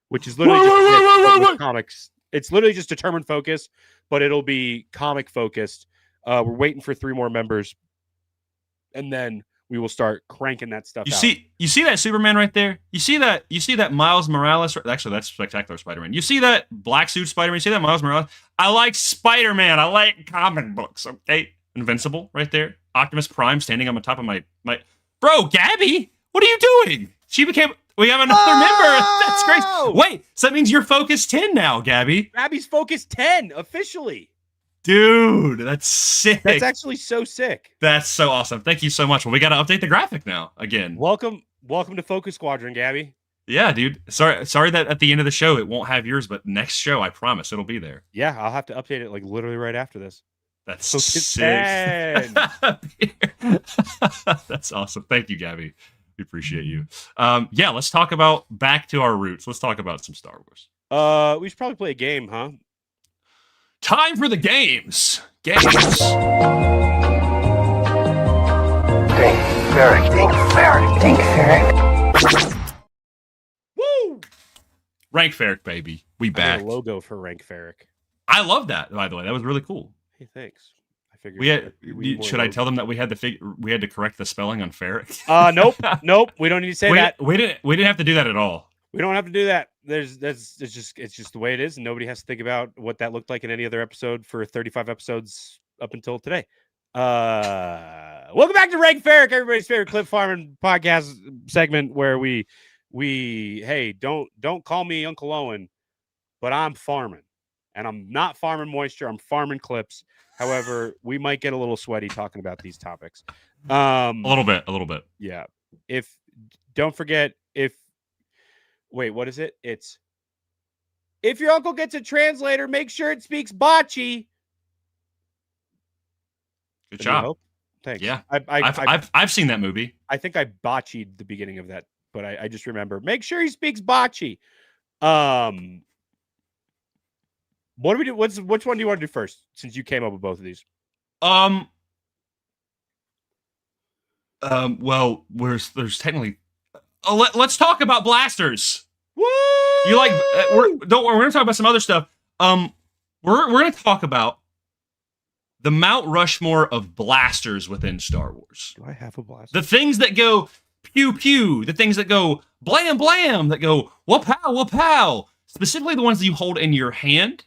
which is literally just with comics. It's literally just determined focus, but it'll be comic focused. We're waiting for 3 more members, and then we will start cranking that stuff out. You see that Superman right there? You see that Miles Morales? Actually, that's Spectacular Spider-Man. You see that black suit Spider-Man? You see that Miles Morales? I like Spider-Man. I like comic books. Okay, Invincible right there. Optimus Prime standing on the top of my. Bro, Gabby, what are you doing? We have another member. That's great. Wait, so that means you're Focus 10 now, Gabby. Gabby's Focus 10 officially. Dude, that's sick. That's actually so sick. That's so awesome. Thank you so much. Well, we got to update the graphic now again. Welcome to Focus Squadron, Gabby. Yeah, dude. Sorry that at the end of the show it won't have yours, but next show I promise it'll be there. Yeah, I'll have to update it like literally right after this. That's Focus sick. That's awesome. Thank you, Gabby. We appreciate you. Yeah, let's talk about back to our roots. Let's talk about some Star Wars. We should probably play a game, huh? Time for the games. Games. Think ferret. Think ferret. Woo! Rank Ferric, baby. We I back. got a logo for Rank Ferric. I love that, by the way. That was really cool. Hey, thanks. I figured Should I tell them that we had to correct the spelling on Ferric? Nope. We don't need to say that. We didn't have to do that at all. We don't have to do that. It's just the way it is, and nobody has to think about what that looked like in any other episode for 35 episodes up until today. Welcome back to Rank Ferric, everybody's favorite clip farming podcast segment where we hey, don't call me Uncle Owen, but I'm farming. And I'm not farming moisture, I'm farming clips. However, we might get a little sweaty talking about these topics. A little bit. Yeah. Wait, what is it? It's if your uncle gets a translator, make sure it speaks bocce. Good job. Thanks. Yeah, I've seen that movie. I think I botched the beginning of that, but I just remember make sure he speaks bocce. What do we do? Which one do you want to do first? Since you came up with both of these. Well, there's technically. Let's talk about blasters. Woo! You like? Don't worry. We're gonna talk about some other stuff. We're gonna talk about the Mount Rushmore of blasters within Star Wars. Do I have a blaster? The things that go pew pew. The things that go blam blam. That go wha-pow wha-pow. Specifically, the ones that you hold in your hand.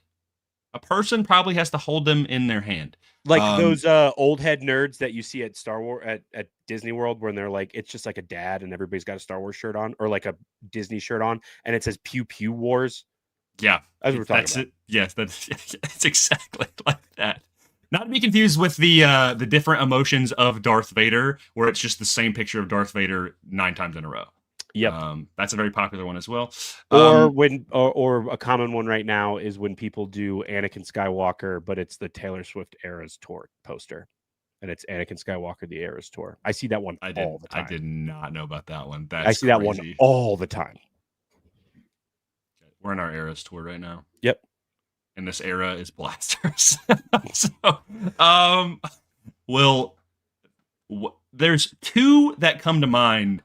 A person probably has to hold them in their hand. Like those old head nerds that you see at Star Wars at Disney World, when they're like, it's just like a dad and everybody's got a Star Wars shirt on, or like a Disney shirt on, and it says "Pew Pew Wars." Yeah, that's what we're talking about. It. Yes, it's exactly like that. Not to be confused with the different emotions of Darth Vader, where it's just the same picture of Darth Vader 9 times in a row. Yep, that's a very popular one as well. Or a common one right now is when people do Anakin Skywalker, but it's the Taylor Swift Eras Tour poster, and it's Anakin Skywalker the Eras Tour. I see that one all the time. I did not know about that one. I see that one all the time. We're in our Eras Tour right now. Yep. And this era is blasters. There's 2 that come to mind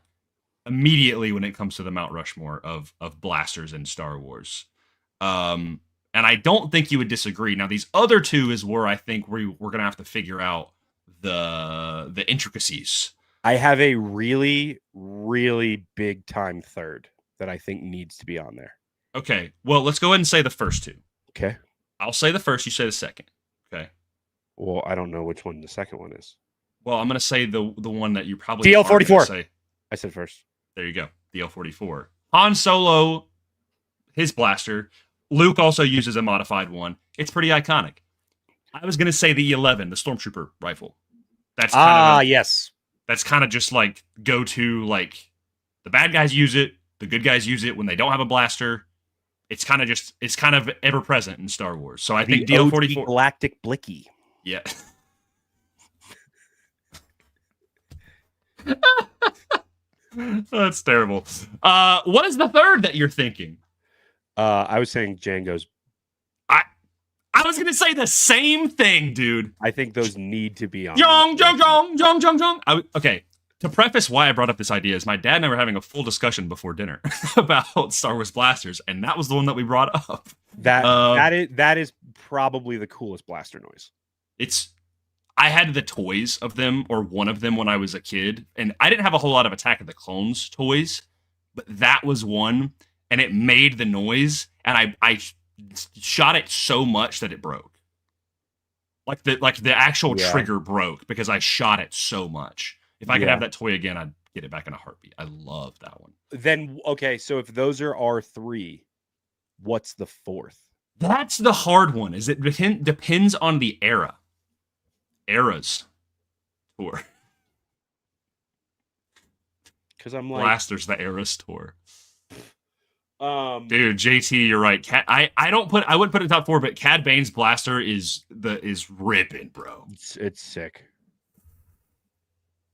immediately when it comes to the Mount Rushmore of blasters in Star Wars. And I don't think you would disagree. Now, these other 2 is where I think we're going to have to figure out the intricacies. I have a really, really big time third that I think needs to be on there. Okay. Well, let's go ahead and say the first 2. Okay. I'll say the first, you say the second. Okay. Well, I don't know which one the second one is. Well, I'm going to say the one that you probably DL-44. I said first. There you go. DL-44. Han Solo, his blaster. Luke also uses a modified one. It's pretty iconic. I was going to say the E11, the Stormtrooper rifle. That's yes. That's kind of just like go-to, like the bad guys use it, the good guys use it when they don't have a blaster. It's kind of ever present in Star Wars. So I think DL-44 Galactic Blicky. Yeah. That's terrible. What is the third that you're thinking? I was saying Django's. I was gonna say the same thing, dude. I think those need to be on. Okay. To preface why I brought up this idea is my dad and I were having a full discussion before dinner about Star Wars blasters, and that was the one that we brought up. That is probably the coolest blaster noise. I had the toys of them, or one of them, when I was a kid, and I didn't have a whole lot of Attack of the Clones toys, but that was one, and it made the noise, and I shot it so much that it broke. Like the actual trigger broke because I shot it so much. If I could have that toy again, I'd get it back in a heartbeat. I love that one. Then, okay, so if those are R3, what's the fourth? That's the hard one. Is it depends on the era. Eras tour. Because I'm like Blasters, the Eras tour. Dude, JT, you're right. I wouldn't put it top 4, but Cad Bane's blaster is ripping, bro. It's sick.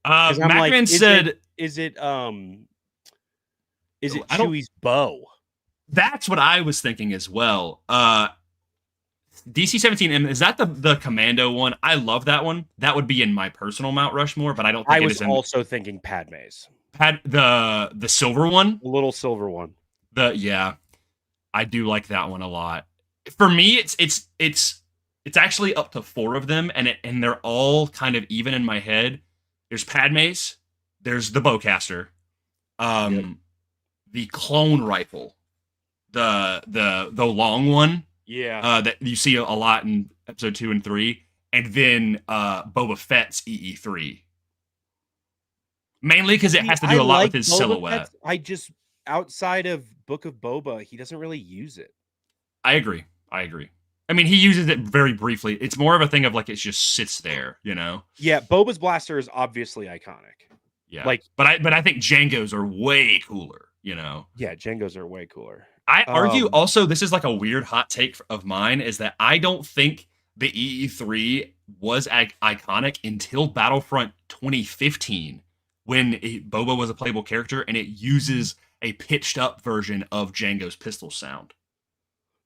Macman said, "Is it Chewie's bow?" That's what I was thinking as well. DC-17M, is that the Commando one? I love that one. That would be in my personal Mount Rushmore, but I don't think I was also thinking Padme's. The silver one, the little silver one. I do like that one a lot. For me, it's actually up to 4 of them, and they're all kind of even in my head. There's Padme's, there's the bowcaster, the clone rifle, the long one, that you see a lot in episode 2 and 3, and then Boba Fett's EE3. Mainly because it has to do a lot with his silhouette. Outside of Book of Boba, he doesn't really use it. I agree. I mean, he uses it very briefly. It's more of a thing of like it just sits there, you know? Yeah, Boba's blaster is obviously iconic. Yeah. But I think Jango's are way cooler, you know? Yeah, Jango's are way cooler. I argue also, this is like a weird hot take of mine, is that I don't think the EE3 was iconic until Battlefront 2015, when Boba was a playable character, and it uses a pitched up version of Jango's pistol sound.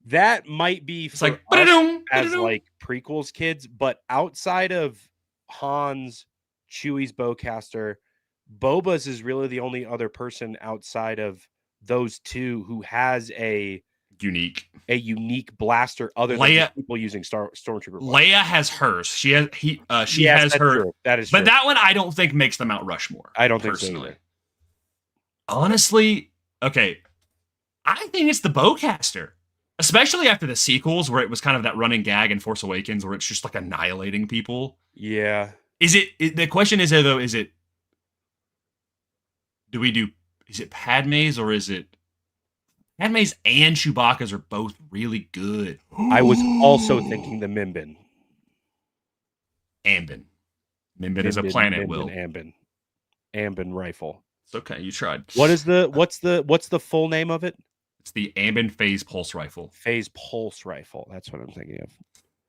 That might be for like us as like prequels kids, but outside of Han's, Chewie's bowcaster, Boba's is really the only other person outside of those two who has a unique blaster other than people using Stormtrooper blasters. Leia has hers. She has her. True. That is true. But that one I don't think makes the Mount Rushmore. I don't think so either. Honestly, okay, I think it's the bowcaster. Especially after the sequels, where it was kind of that running gag in Force Awakens, where it's just like annihilating people. Yeah. The question is, though, is it Padme's, or is it Padme's and Chewbacca's are both really good? I was also thinking the Minbin. Minbin is a planet, Will. Ambin rifle. It's okay, you tried. What's the full name of it? It's the Ambin Phase Pulse Rifle. Phase Pulse Rifle. That's what I'm thinking of.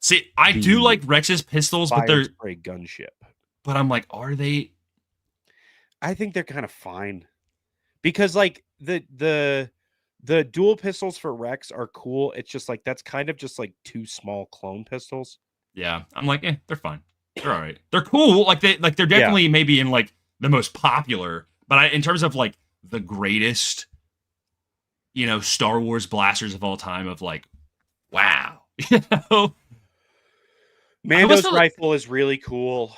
See, I do like Rex's pistols, but they're a gunship. But I'm like, are they? I think they're kind of fine, because like the dual pistols for Rex are cool. It's just like that's kind of just like 2 small clone pistols. Yeah, I'm like, they're fine. They're all right. They're cool. They're definitely maybe in like the most popular, but in terms of like the greatest, Star Wars blasters of all time, of like, wow, Mando's rifle is really cool.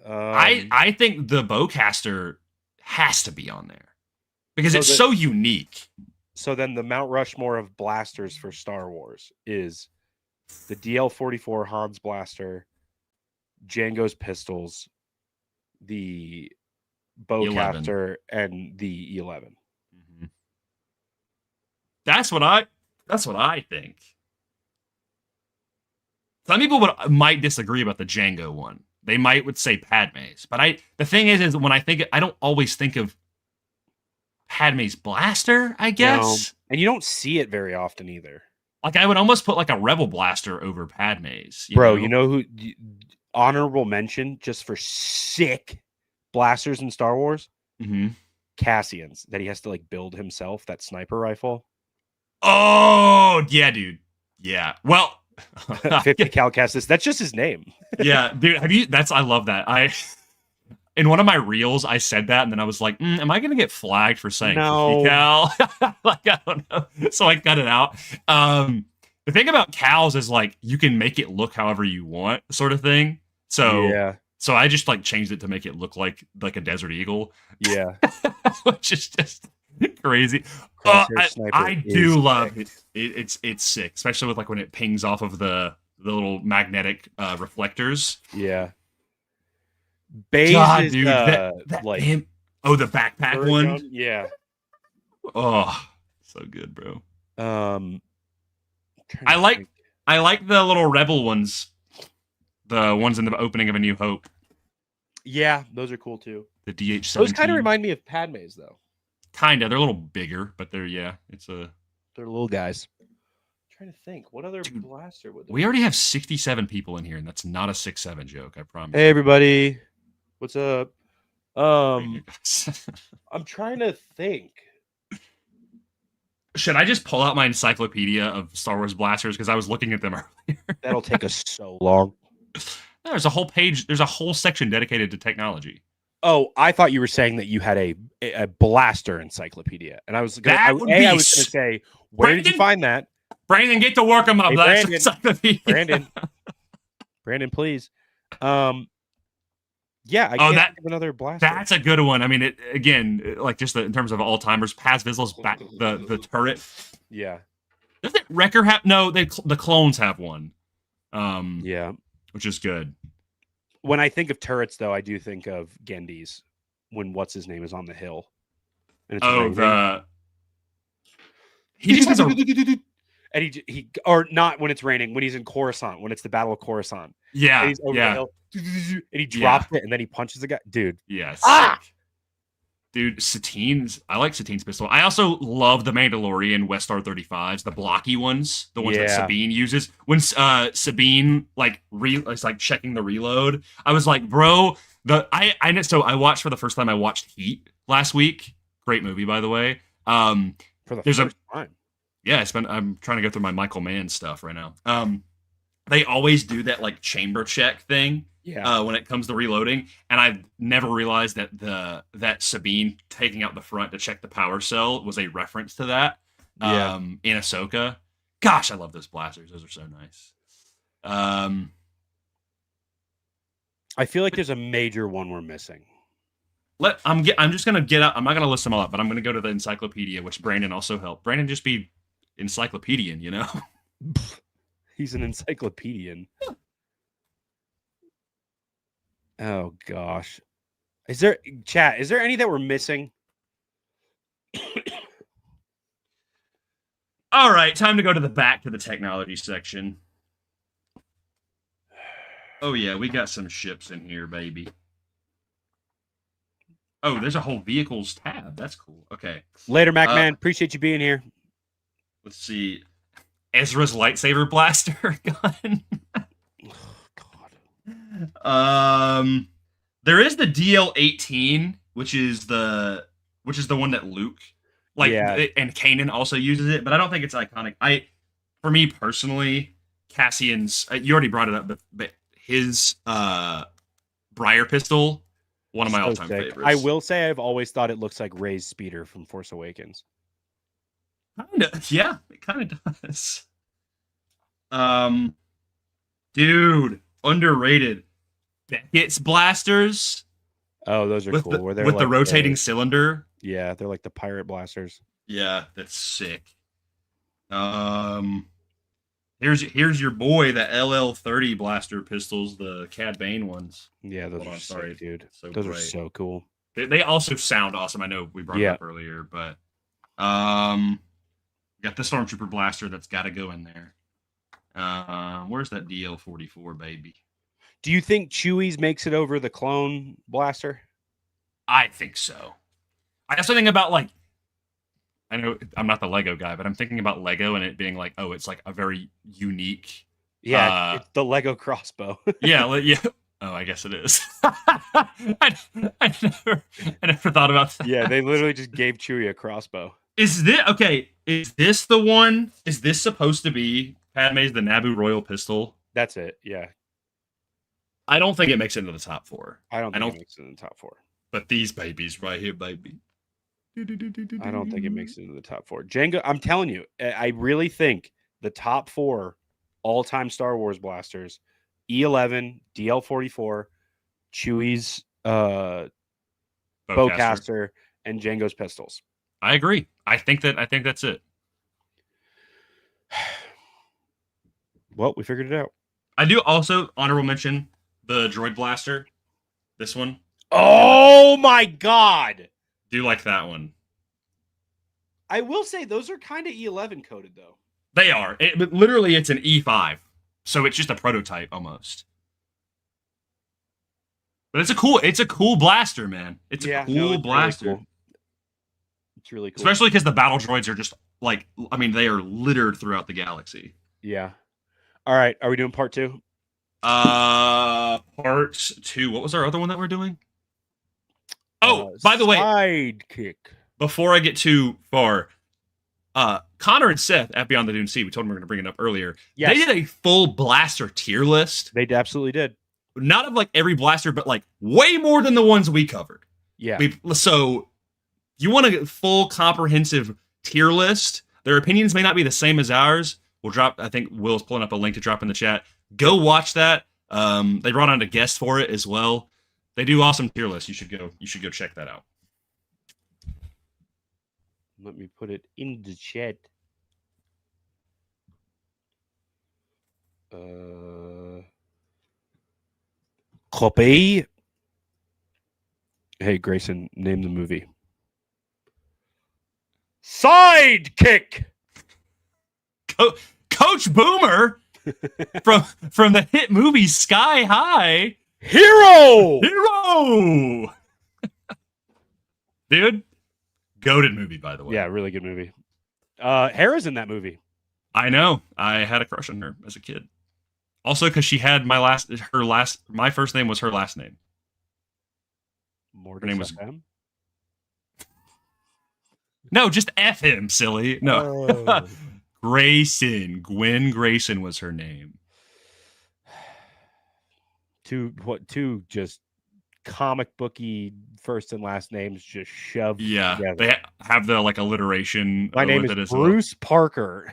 I think the bowcaster has to be on there because it's so unique. So then the Mount Rushmore of blasters for Star Wars is the DL-44 Han's blaster, Jango's pistols, the bowcaster, and the E11. Mm-hmm. That's what I think. Some people might disagree about the Jango one. They would say Padme's, but the thing is when I think I don't always think of Padme's blaster, I guess. No. And you don't see it very often either. Like I would almost put like a Rebel blaster over Padme's. You know who? Honorable mention just for sick blasters in Star Wars. Mm-hmm. Cassian's that he has to like build himself. That sniper rifle. Oh, yeah, dude. Yeah. Well, 50 cal Kestis. That's just his name. yeah, dude. I love that. In one of my reels, I said that, and then I was like, am I going to get flagged for saying 50 cal? Like, I don't know. So I cut it out. The thing about cows is, like, you can make it look however you want, sort of thing. So I just, like, changed it to make it look like a desert eagle. Yeah. Which is just crazy. I do love it. It's sick, especially with, like, when it pings off of the little magnetic reflectors. Yeah. Baze is dude, like the backpack one. Yeah. Oh, so good, bro. I like the little rebel ones, the ones in the opening of A New Hope. Yeah, those are cool too. The DH-17. Those kind of remind me of Padme's though. Kinda, they're a little bigger, but they're little guys. Trying to think, what other blaster would there we already have 67 people in here, and that's not a 6-7 joke, I promise. Hey everybody, what's up? I'm trying to think. Should I just pull out my encyclopedia of Star Wars blasters, because I was looking at them earlier? That'll take us so long. There's a whole page, there's a whole section dedicated to technology. Oh, I thought you were saying that you had a blaster encyclopedia, and I was going to say, where did you find that? Brandon, get to work on my blaster encyclopedia. Brandon, please. Yeah, I can't think of another blaster. That's a good one. I mean, it again, like just in terms of all timers, Paz Vizslá's back the turret. Yeah. Doesn't Wrecker have? No, the clones have one. Yeah, which is good. When I think of turrets, though, I do think of Gendy's when what's his name is on the hill. And it's he just has a. And he or not when it's raining, when he's in Coruscant, when it's the Battle of Coruscant. Yeah, and he's over the hill, and he drops it, and then he punches the guy. Dude. Yes. Dude, Satine's. I like Satine's pistol. I also love the Mandalorian Westar 35s, the blocky ones, the ones that Sabine uses. When Sabine is like checking the reload, I was like, bro, so I watched for the first time. I watched Heat last week. Great movie, by the way. For the first time. Yeah, I'm trying to go through my Michael Mann stuff right now. They always do that like chamber check thing. Yeah. When it comes to reloading, and I've never realized that that Sabine taking out the front to check the power cell was a reference to that. In Ahsoka. Gosh, I love those blasters. Those are so nice. I feel like there's a major one we're missing. I'm just gonna get out. I'm not gonna list them all up, but I'm gonna go to the encyclopedia, which Brandon also helped. Brandon just be encyclopedian, you know. He's an encyclopedian. Oh gosh. Is there any that we're missing? All right, time to go to the technology section. Oh yeah, we got some ships in here, baby. Oh, there's a whole vehicles tab. That's cool. Okay. Later, MacMan. Appreciate you being here. Let's see. Ezra's lightsaber blaster gun. There is the DL-18, which is the one that Luke and Kanan also uses it, but I don't think it's iconic. For me personally, Cassian's you already brought it up, but his Briar pistol, one of my all-time favorites. I will say I've always thought it looks like Rey's speeder from Force Awakens. Yeah, it kind of does. Dude, underrated. Beckett's blasters. Oh, those are cool. With the rotating cylinder. Yeah, they're like the pirate blasters. Yeah, that's sick. Here's your boy, the LL-30 blaster pistols, the Cad Bane ones. Yeah, those are sick, dude. Those are so cool. They also sound awesome. I know we brought it up earlier, but got the Stormtrooper blaster that's got to go in there. Where's that DL-44, baby? Do you think Chewie's makes it over the clone blaster? I think so. I also think about I know I'm not the Lego guy, but I'm thinking about Lego and it being like, oh, it's like a very unique. Yeah, it's the Lego crossbow. Yeah. Oh, I guess it is. I never thought about that. Yeah, they literally just gave Chewie a crossbow. Is Is this the one? Is this supposed to be Padme's the Naboo Royal pistol? That's it. Yeah. I don't think it makes it into the top 4. I don't think it makes it in the top 4. But these babies right here, baby. I don't think it makes it into the top 4. Jango, I'm telling you, I really think the top 4 all-time Star Wars blasters, E11, DL44, Chewie's bowcaster, and Jango's pistols. I agree. I think that's it. Well, we figured it out. I do also honorable mention the droid blaster. This one. Oh my god! Do like that one. I will say those are kind of E11 coded though. They are. But literally it's an E5. So it's just a prototype almost. But it's a cool blaster, man. It's a cool blaster. Really cool. It's really cool. Especially because the battle droids are just like, I mean, they are littered throughout the galaxy. Yeah. All right. Are we doing part 2? Part 2. What was our other one that we're doing? Oh, by the way, sidekick. Before I get too far, Connor and Seth at Beyond the Dune Sea, we told them we were going to bring it up earlier. Yes. They did a full blaster tier list. They absolutely did. Not of like every blaster, but like way more than the ones we covered. Yeah. So you want a full comprehensive tier list. Their opinions may not be the same as ours. We'll drop, I think Will's pulling up a link to drop in the chat. Go watch that. They brought on a guest for it as well. They do awesome tier lists. You should go check that out. Let me put it in the chat. Copy. Hey, Grayson, name the movie. Sidekick. Coach Boomer from the hit movie Sky High. Hero. Dude, goated movie, by the way. Yeah, really good movie. Hera's in that movie. I know. I had a crush on her as a kid. Also, because she had my first name was her last name. Her name was No, just F him, silly. No. Oh. Grayson. Gwen Grayson was her name. Two just comic booky first and last names just shoved together. They have the like alliteration. My name is Bruce Parker.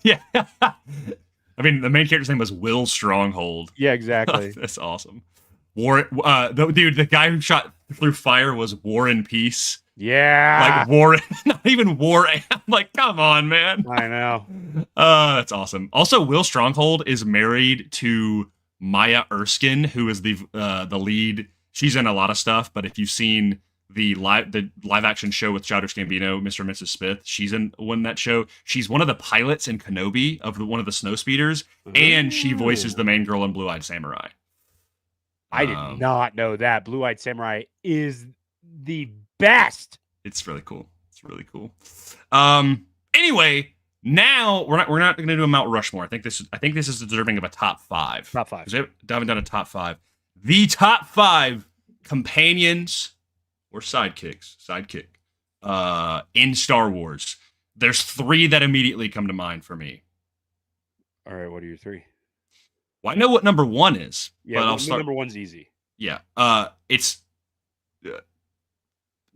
Yeah. I mean, the main character's name was Will Stronghold. Yeah, exactly. That's awesome. The guy who shot through fire was War and Peace. Yeah. Like War, not even War. I'm like, come on, man. I know. That's awesome. Also, Will Stronghold is married to Maya Erskine, who is the lead. She's in a lot of stuff, but if you've seen the live action show with Childish Gambino, Mr. and Mrs. Smith, she's in that show. She's one of the pilots in Kenobi of one of the snow speeders, and she voices the main girl in Blue Eyed Samurai. I did not know that. Blue Eyed Samurai is the best. It's really cool. Anyway, now we're not going to do a Mount Rushmore. I think this is deserving of a top 5. Top 5. Because we haven't done a top 5. The top 5 companions or sidekick in Star Wars. There's 3 that immediately come to mind for me. All right, what are your 3? Well, I know what number 1 is. Yeah, but I'll start. Number 1's easy. Yeah. It's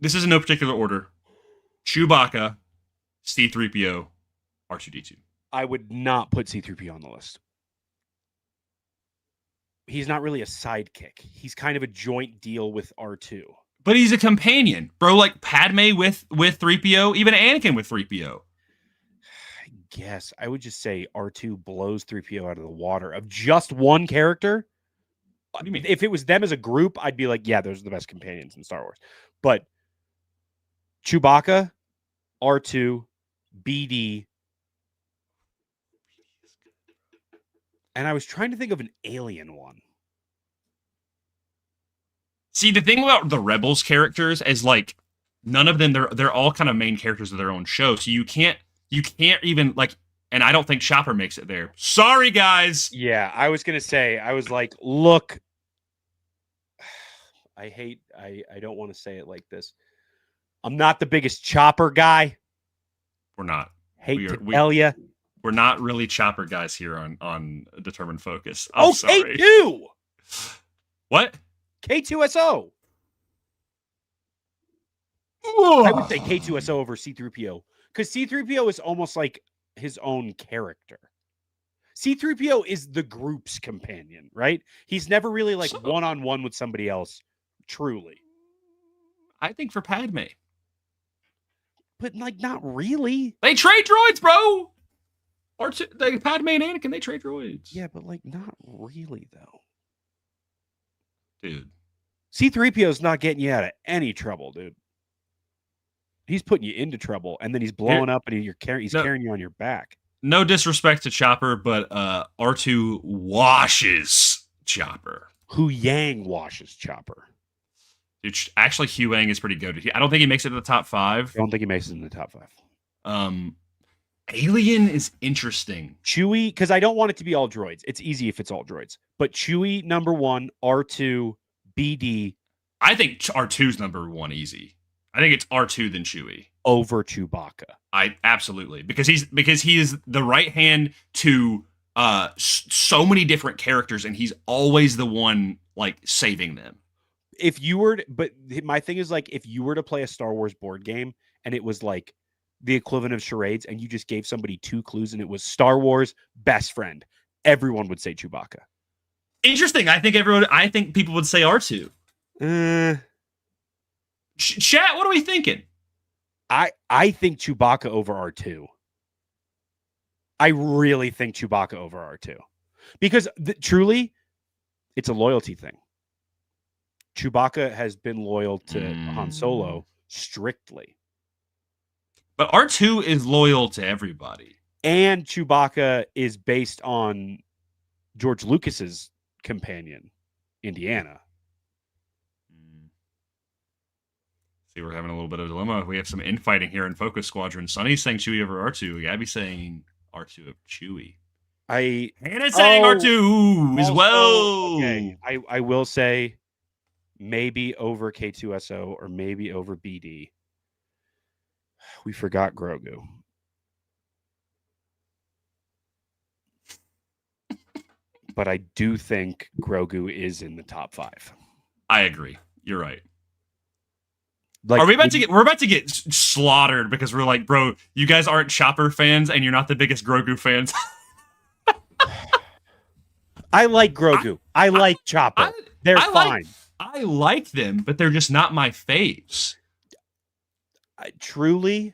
this is in no particular order. Chewbacca, C-3PO, R2-D2. I would not put C-3PO on the list. He's not really a sidekick. He's kind of a joint deal with R2. But he's a companion, bro. Like Padme with 3PO, even Anakin with 3PO. I guess I would just say R2 blows 3PO out of the water. Of just one character, What do you mean? if it was them as a group, I'd be like, yeah, those are the best companions in Star Wars. But Chewbacca, R2, BD, and I was trying to think of an alien one. See, the thing about the Rebels characters is like none of them they're all kind of main characters of their own show. So you can't even like, and I don't think Chopper makes it there. Sorry, guys. Yeah, I was gonna say, I was like, look, I don't want to say it like this. I'm not the biggest Chopper guy. We're not. Hate to tell ya. We're not really Chopper guys here on Determined Focus. I'm Oh, sorry. K2! What? K2SO. I would say K2SO over C3PO. Because C3PO is almost like his own character. C3PO is the group's companion, right? He's never really like one-on-one with somebody else, truly. I think for Padme. But like, not really. They trade droids, bro! Or Padme and Anakin, they trade droids. Yeah, but like, not really, though. Dude. C3PO is not getting you out of any trouble, dude. He's putting you into trouble, and then he's blowing up, and he's carrying you on your back. No disrespect to Chopper, but R2 washes Chopper. Hu Yang washes Chopper. Dude, actually, Huang is pretty good. I don't think he makes it to the top 5. I don't think he makes it in the top 5. Alien is interesting. Chewie, because I don't want it to be all droids. It's easy if it's all droids. But Chewie, number 1, R2, BD. I think R2's number 1 easy. I think it's R2 than Chewie. Over Chewbacca. I absolutely. Because he is the right hand to so many different characters, and he's always the one like saving them. If you were but my thing is like if you were to play a Star Wars board game and it was like the equivalent of charades and you just gave somebody 2 clues and it was Star Wars best friend, everyone would say Chewbacca. Interesting. I think people would say R2. Chat, what are we thinking? I think Chewbacca over R2. I really think Chewbacca over R2. Because truly, it's a loyalty thing. Chewbacca has been loyal to Han Solo strictly. But R2 is loyal to everybody. And Chewbacca is based on George Lucas's companion, Indiana. See, we're having a little bit of a dilemma. We have some infighting here in Focus Squadron. Sonny's saying Chewie over R2. Gabby's saying R2 of Chewie. Hannah's saying R2 as well. Okay. I will say maybe over K2SO or maybe over BD. We forgot Grogu. But I do think Grogu is in the top 5. I agree. You're right. Like, we're about to get slaughtered because we're like, bro, you guys aren't Chopper fans and you're not the biggest Grogu fans. I like Grogu. I like Chopper. They're fine. I like them, but they're just not my faves. Truly,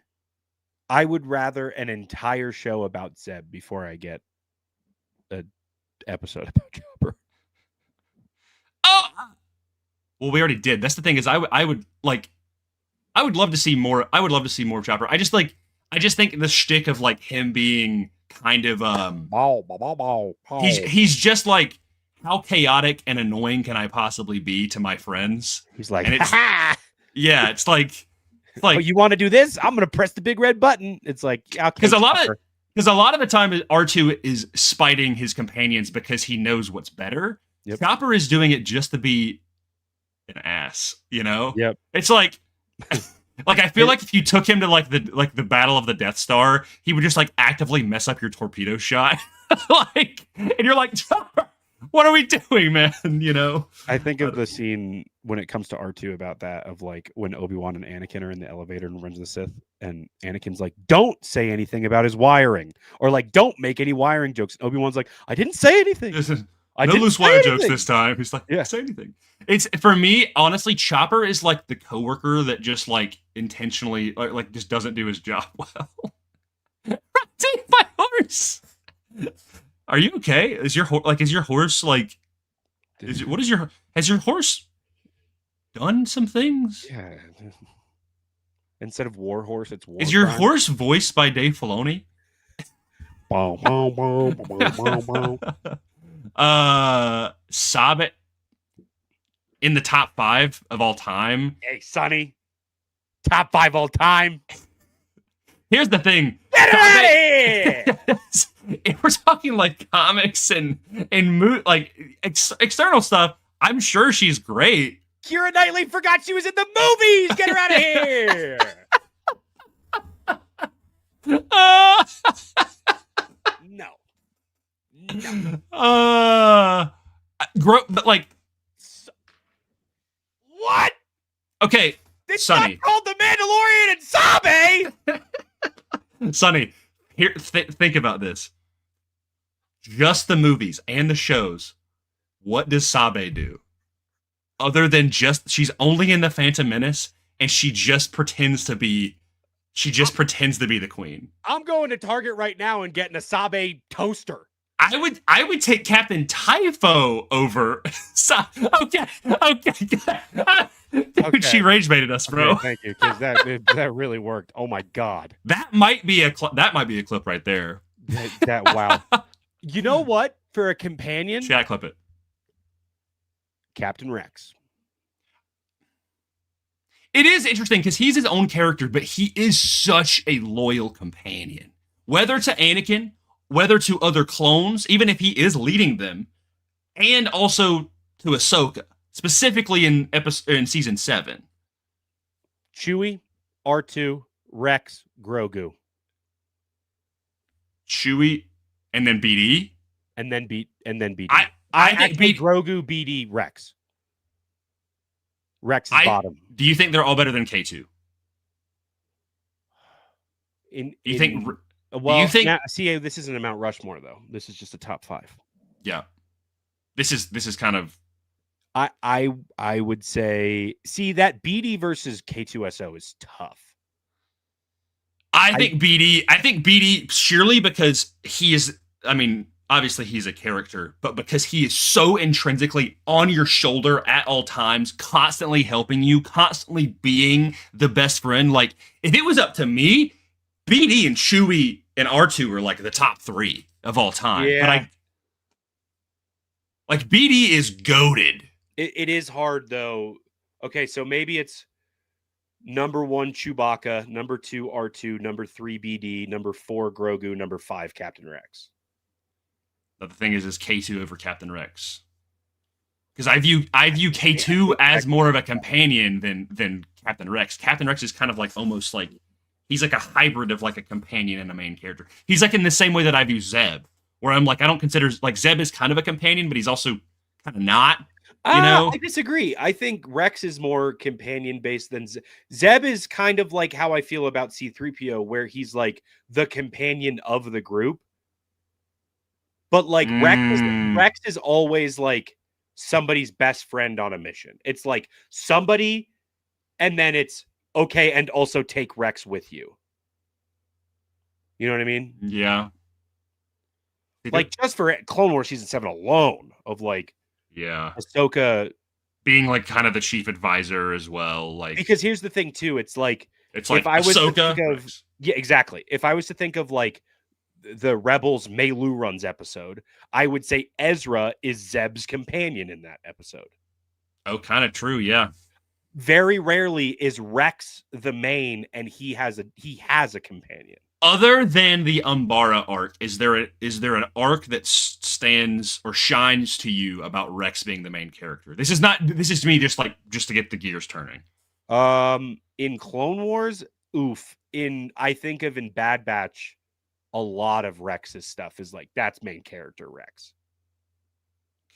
I would rather an entire show about Zeb before I get an episode about Chopper. Oh, well, we already did. That's the thing is, I would love to see more. I would love to see more Chopper. I just think the shtick of like him being kind of he's just like, how chaotic and annoying can I possibly be to my friends? He's like, and it's it's like oh, you want to do this? I'm gonna press the big red button. It's like, because a lot of the time R2 is spiting his companions because he knows what's better. Yep. Chopper is doing it just to be an ass, you know? Yep. It's like I feel like if you took him to the Battle of the Death Star, he would just like actively mess up your torpedo shot. And you're like, Chopper, what are we doing, man? You know? I think of the scene when it comes to R2 about that, of like when Obi-Wan and Anakin are in the elevator in Revenge of the Sith, and Anakin's like, don't say anything about his wiring, or like, don't make any wiring jokes. And Obi-Wan's like, I didn't say anything. No loose wire jokes this time. He's like, yeah, say anything. It's, for me, honestly, Chopper is like the coworker that just like intentionally like just doesn't do his job well. Take my horse. Are you okay? Is your horse like? Has your horse done some things? Yeah. Instead of War Horse, it's War. Is your Crime. horse voiced by Dave Filoni? Bow, bow, bow, bow, bow, bow. Sabe in the top 5 of all time. Hey, Sonny, top 5 all time. Here's the thing. Get out of here! If we're talking like comics and external stuff, I'm sure she's great. Keira Knightley forgot she was in the movies. Get her out of here. No. But like, What? okay, It's Sonny. not called The Mandalorian and Sabe! Sonny, here, think about this. Just the movies and the shows. What does Sabe do? Other than just, she's only in the Phantom Menace, and she just pretends to be the queen. I'm going to Target right now and getting a Sabe toaster. I would take Captain Typho over. Okay. Dude, she rage baited us, bro. Okay, thank you, because that really worked. Oh my god, That might be a clip right there. that wow. You know what? For a companion, Chat clip it. Captain Rex. It is interesting because he's his own character, but he is such a loyal companion. Whether to Anakin, whether to other clones, even if he is leading them, and also to Ahsoka, specifically in season 7. Chewie, R2, Rex, Grogu, Chewie, and then BD, and then BD. I think actually, Grogu, BD, Rex. Rex is bottom. Do you think they're all better than K2? Do you you think? now, see, this isn't a Mount Rushmore though. This is just a top 5. Yeah, this is kind of. I would say, see, that BD versus K2SO is tough. I think BD surely because he is. I mean, obviously he's a character, but because he is so intrinsically on your shoulder at all times, constantly helping you, constantly being the best friend. Like, if it was up to me, BD and Chewie and R2 are like the top 3 of all time. Yeah. But BD is goated. It is hard though. Okay, so maybe it's number 1 Chewbacca, number 2 R2, number 3 BD, number 4 Grogu, number 5 Captain Rex. But the thing is K2 over Captain Rex. Because I view K2 as more of a companion than Captain Rex. Captain Rex is kind of like almost like he's like a hybrid of like a companion and a main character. He's like in the same way that I view Zeb, where I'm like I don't consider like Zeb is kind of a companion, but he's also kind of not. You know, I disagree. I think Rex is more companion based than Zeb is kind of like how I feel about C-3PO, where he's like the companion of the group. But like Rex is always like somebody's best friend on a mission. It's like somebody, and then it's okay, and also take Rex with you. You know what I mean? Yeah. Like just for Clone Wars season 7 alone, of like. Yeah. Ahsoka being like kind of the chief advisor as well. Like, because here's the thing too, it's like if I was Ahsoka, to think of, yeah, exactly. If I was to think of like the Rebels Melu runs episode, I would say Ezra is Zeb's companion in that episode. Oh, kind of true, yeah. Very rarely is Rex the main and he has a companion. Other than the Umbara arc, is there an arc that stands or shines to you about Rex being the main character? This is to me just to get the gears turning. In Clone Wars, I think of in Bad Batch, a lot of Rex's stuff is like that's main character Rex.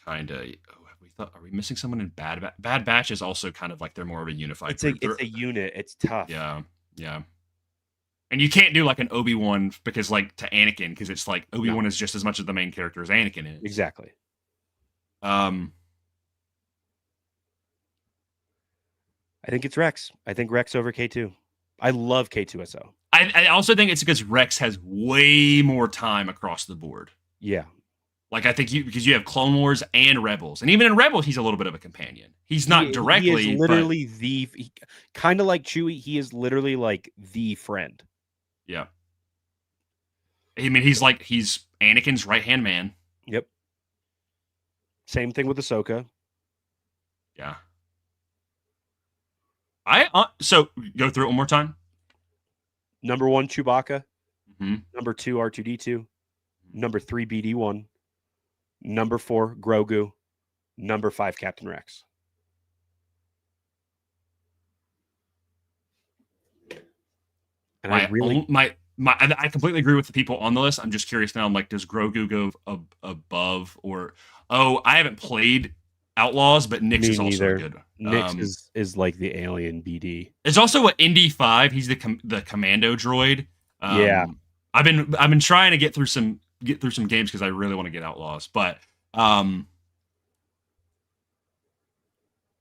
Kinda. Are we missing someone in Bad Batch? Bad Batch is also kind of like they're more of a unified group. It's a unit. It's tough. Yeah. And you can't do like an Obi-Wan because like to Anakin, because it's like Obi-Wan is just as much of the main character as Anakin is. Exactly. I think it's Rex. I think Rex over K2. I love K2SO. I also think it's because Rex has way more time across the board. Yeah. Like I think because you have Clone Wars and Rebels, and even in Rebels, he's a little bit of a companion. He's not directly. He is literally kind of like Chewie. He is literally like the friend. Yeah. I mean, he's Anakin's right-hand man. Yep. Same thing with Ahsoka. Yeah. So go through it one more time. Number 1, Chewbacca. Mm-hmm. Number 2, R2-D2. Number 3, BD-1. Number 4, Grogu. Number 5, Captain Rex. And I completely agree with the people on the list. I'm just curious now. I'm like, does Grogu go above or? Oh, I haven't played Outlaws, but Nyx Me is also neither. good. Nyx is like the alien BD. There's also an Indy 5. He's the commando droid. Yeah. I've been trying to get through some games because I really want to get Outlaws. But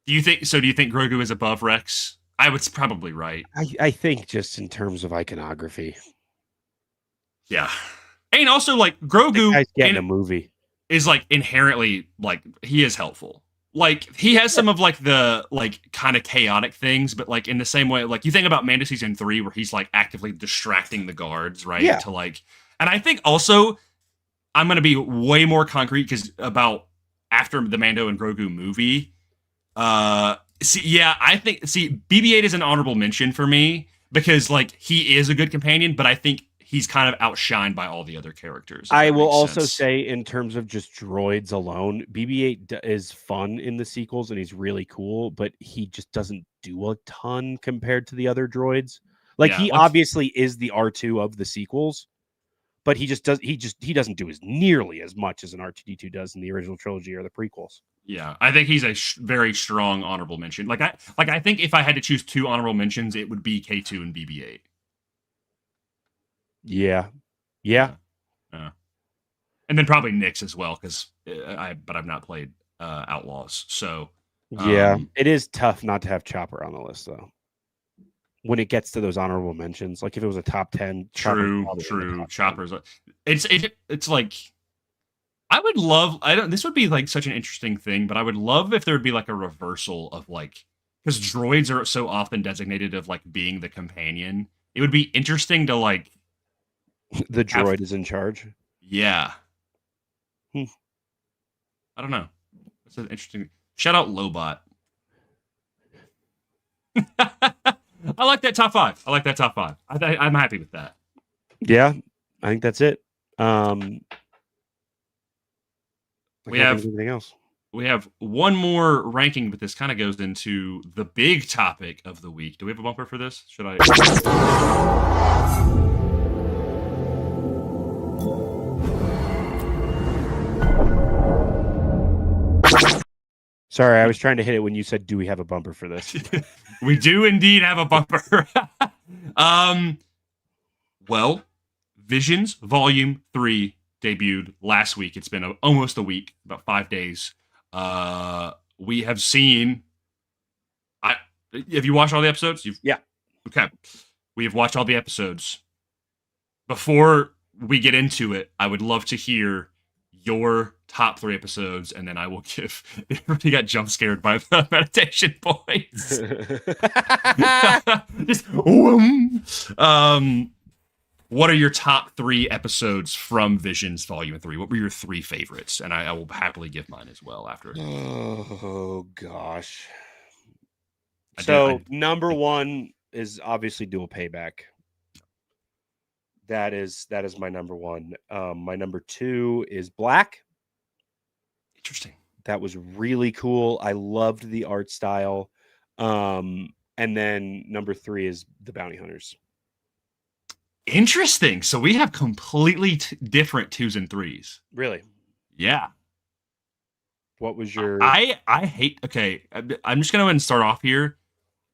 do you think Grogu is above Rex? I would probably right. I think just in terms of iconography. Yeah. And also like Grogu getting a movie is like inherently like he is helpful. Like he has some of like the like kind of chaotic things, but like in the same way, like you think about Mando season 3 where he's like actively distracting the guards, right? Yeah. To like, and I think also I'm gonna be way more concrete because about after the Mando and Grogu movie, I think BB-8 is an honorable mention for me because like he is a good companion, but I think he's kind of outshined by all the other characters. I will also say, in terms of just droids alone, BB-8 is fun in the sequels and he's really cool, but he just doesn't do a ton compared to the other droids. Like he obviously is the R2 of the sequels, but he doesn't do as nearly as much as an R2D2 does in the original trilogy or the prequels. Yeah, I think he's a very strong honorable mention. Like I think if I had to choose 2 honorable mentions, it would be K2 and BB-8. Yeah. And then probably Nyx as well, because I've not played Outlaws. So it is tough not to have Chopper on the list though. When it gets to those honorable mentions, like if it was a top 10, true. Chopper's it's like I would love. This would be like such an interesting thing, but I would love if there would be like a reversal of like because droids are so often designated of like being the companion. It would be interesting to like. The droid is in charge. Yeah. I don't know. It's an interesting. Shout out Lobot. I like that top 5. I'm happy with that. Yeah, I think that's it. We have anything else. We have one more ranking, but this kind of goes into the big topic of the week. Do we have a bumper for this? Should I? Sorry, I was trying to hit it when you said, "Do we have a bumper for this?" We do indeed have a bumper. Well, Visions Volume 3 debuted last week. It's been almost a week, about 5 days. We have seen. Have you watched all the episodes? Yeah. Okay. We have watched all the episodes. Before we get into it, I would love to hear your top 3 episodes, and then I will give. Everybody got jump scared by the meditation points. Just, what are your top 3 episodes from Visions Volume 3? What were your 3 favorites? And I will happily give mine as well after. Oh gosh. So number 1 is obviously Dual Payback. That is my number 1. My number 2 is Black. Interesting. That was really cool. I loved the art style. And then number 3 is The Bounty Hunters. Interesting. So we have completely different 2s and 3s. Really? Yeah. What was your? I hate. Okay, I'm just gonna go ahead and start off here.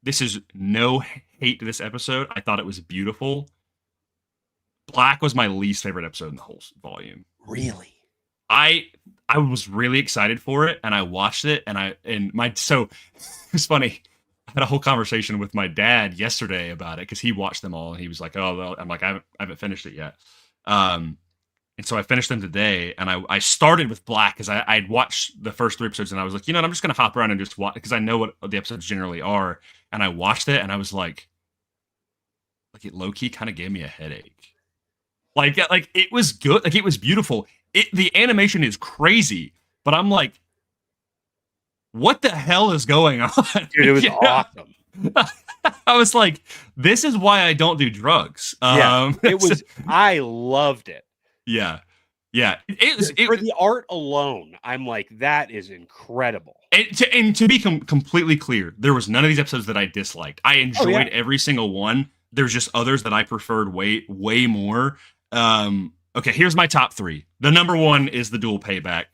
This is no hate to this episode. I thought it was beautiful. Black was my least favorite episode in the whole volume. Really? I was really excited for it, and I watched it, so it's funny. I had a whole conversation with my dad yesterday about it because he watched them all, and he was like, "Oh," well, I'm like, "I haven't finished it yet." And so I finished them today, and I started with Black because I'd watched the first 3 episodes, and I was like, you know what, I'm just gonna hop around and just watch because I know what the episodes generally are, and I watched it, and I was like it low key kind of gave me a headache. Like it was good, like it was beautiful. The animation is crazy, but I'm like, what the hell is going on? Dude, it was awesome. I was like, this is why I don't do drugs. It was. I loved it. Yeah. For the art alone, I'm like, that is incredible. And to be completely clear, there was none of these episodes that I disliked. I enjoyed every single one. there's just others that I preferred way more. Okay, here's my top 3. The number 1 is the dual payback.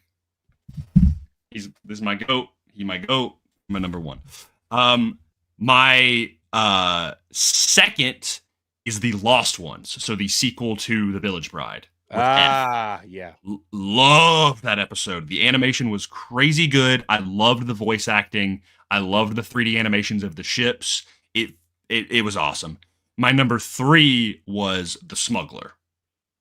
This is my goat. He my goat. My number 1. My second is the Lost Ones, so the sequel to The Village Bride. Yeah. Love that episode. The animation was crazy good. I loved the voice acting. I loved the 3D animations of the ships. It was awesome. My number 3 was The Smuggler.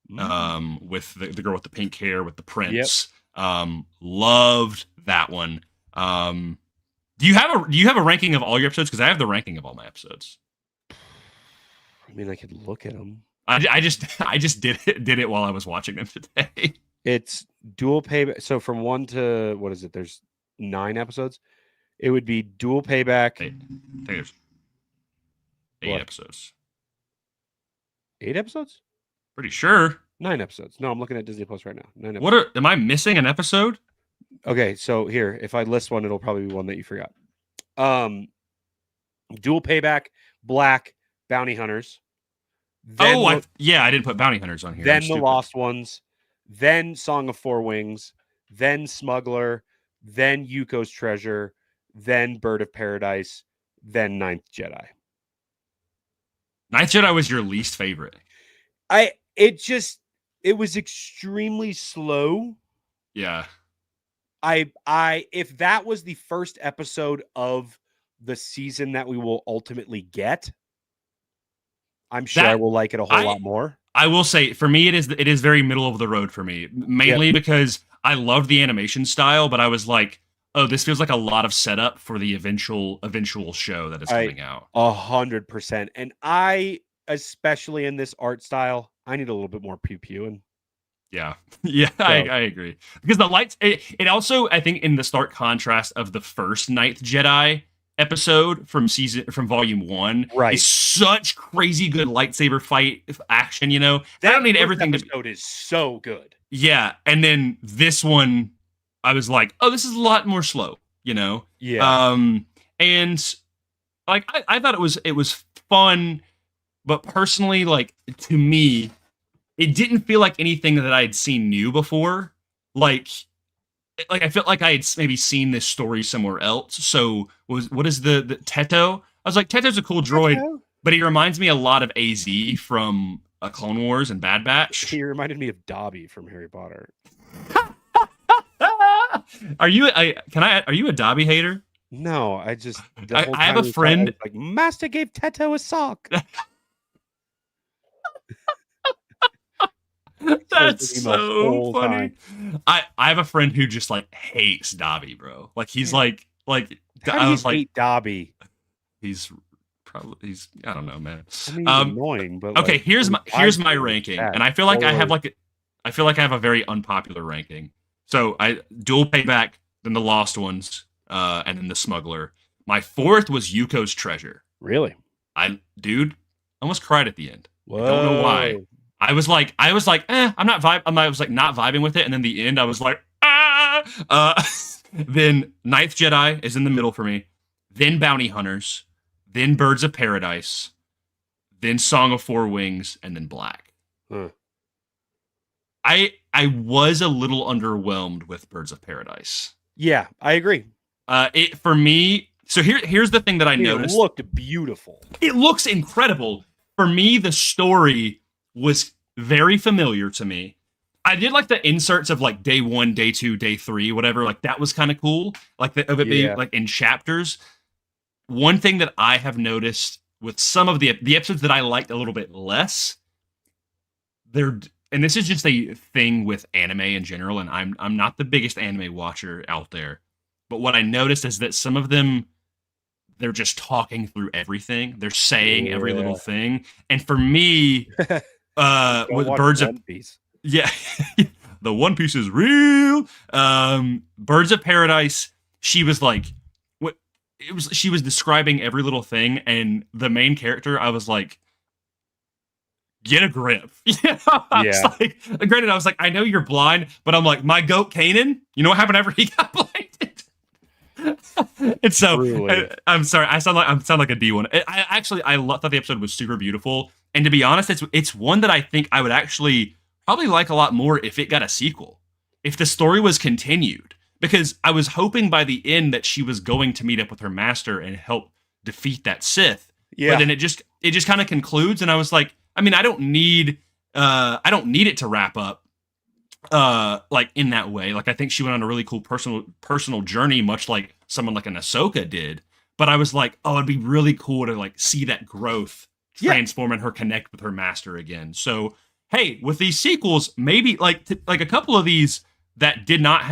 With the girl with the pink hair with the prince. Loved that one. Do you have a ranking of all your episodes? Because I have the ranking of all my episodes. I mean, I could look at them. I just did it while I was watching them today. It's dual payback. So from 1 to what is it? There's 9 episodes. It would be dual payback. I think there's 8 episodes. 8 episodes? Pretty sure. 9 episodes. No, I'm looking at Disney Plus right now. 9 episodes. Am I missing an episode? Okay, so here, if I list one, it'll probably be one that you forgot. Dual payback, Black, Bounty Hunters. I didn't put Bounty Hunters on here. Then the Lost Ones, then Song of Four Wings, then Smuggler, then Yuko's Treasure, then Bird of Paradise, then Ninth Jedi. Ninth Jedi was your least favorite. It was extremely slow. Yeah. If that was the first episode of the season that we will ultimately get, I'm sure I will like it a whole lot more. I will say, for me, it is very middle of the road for me, mainly because I love the animation style, but I was like, oh, this feels like a lot of setup for the eventual show that is coming out. 100%. And I, especially in this art style, I need a little bit more pew-pewing. Yeah. I agree. Because the lights, it also, I think, in the stark contrast of the first Ninth Jedi episode from volume 1, right, is such crazy good lightsaber fight action. I don't need everything. Episode is so good. Yeah, and then this one, I was like, oh, this is a lot more slow. Yeah. And like I thought it was fun, but personally, like, to me, it didn't feel like anything that I had seen new before. Like I felt like I had maybe seen this story somewhere else. So what is the Teto? I was like, Teto's a cool droid, but he reminds me a lot of AZ from Clone Wars and Bad Batch. He reminded me of Dobby from Harry Potter. Are you a Dobby hater? No, I have a friend like, Master gave Teto a sock. That's so funny. I have a friend who just like hates Dobby, bro. Like he's like I was like, hate Dobby. He's I don't know, man. I mean, he's annoying, but okay, like, here's my ranking, and I feel like I have a very unpopular ranking. So I dual payback, then the Lost Ones, and then the Smuggler. My 4th was Yuko's Treasure. Really? I almost cried at the end. Whoa. I don't know why. I was like, I was like not vibing with it, and then the end, I was like, Then Ninth Jedi is in the middle for me. Then Bounty Hunters. Then Birds of Paradise. Then Song of Four Wings, and then Black. I was a little underwhelmed with Birds of Paradise. Yeah, I agree. It for me. So here's the thing that I noticed. It looked beautiful. It looks incredible. For me, the story was very familiar to me. I did like the inserts of like day 1, day 2, day 3, whatever. Like that was kind of cool. Like of it being like in chapters. One thing that I have noticed with some of the episodes that I liked a little bit less, and this is just a thing with anime in general, and I'm not the biggest anime watcher out there, but what I noticed is that some of them, they're just talking through everything. They're saying every little thing. And for me, with Birds of Piece. Yeah, the One Piece is real. Birds of Paradise, she was like, she was describing every little thing, and the main character, I was like, get a grip. Granted, I was like, I know you're blind, but I'm like, my goat Kanan, you know what happened after he got blinded? It's so. Truly. I'm sorry. I sound like a D1. I thought the episode was super beautiful, and to be honest, it's one that I think I would actually probably like a lot more if it got a sequel, if the story was continued, because I was hoping by the end that she was going to meet up with her master and help defeat that Sith. Yeah. But then it just kind of concludes, and I was like, I mean, I don't need it to wrap up like in that way. Like I think she went on a really cool personal journey, much like someone like an Ahsoka did. But I was like, oh, it'd be really cool to like see that growth transform and her connect with her master again. So hey, with these sequels, maybe like a couple of these that did not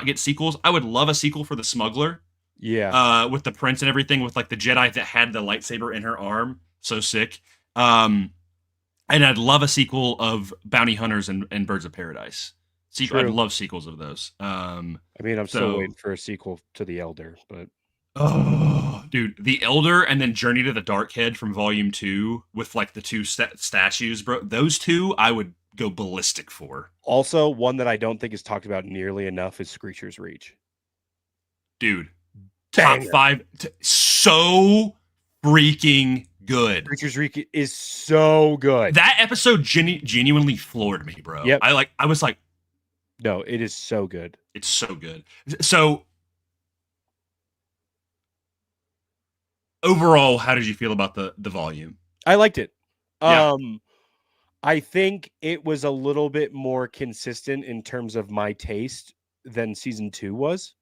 get sequels, I would love a sequel for the Smuggler. Yeah. With the prince and everything, with like the Jedi that had the lightsaber in her arm. So sick. And I'd love a sequel of Bounty Hunters and Birds of Paradise. I'd love sequels of those. I mean, I'm still waiting for a sequel to The Elder, but oh, dude, The Elder and then Journey to the Dark Head from Volume 2 with like the two statues, bro. Those two I would go ballistic for. Also, one that I don't think is talked about nearly enough is Screecher's Reach. Dude, Banger. top 5, so freaking good. Screecher's Reach is so good. That episode genuinely floored me, bro. Yep. I was like, no, it is so good. It's so good. So overall, how did you feel about the volume? I liked it. Yeah. I think it was a little bit more consistent in terms of my taste than season 2 was.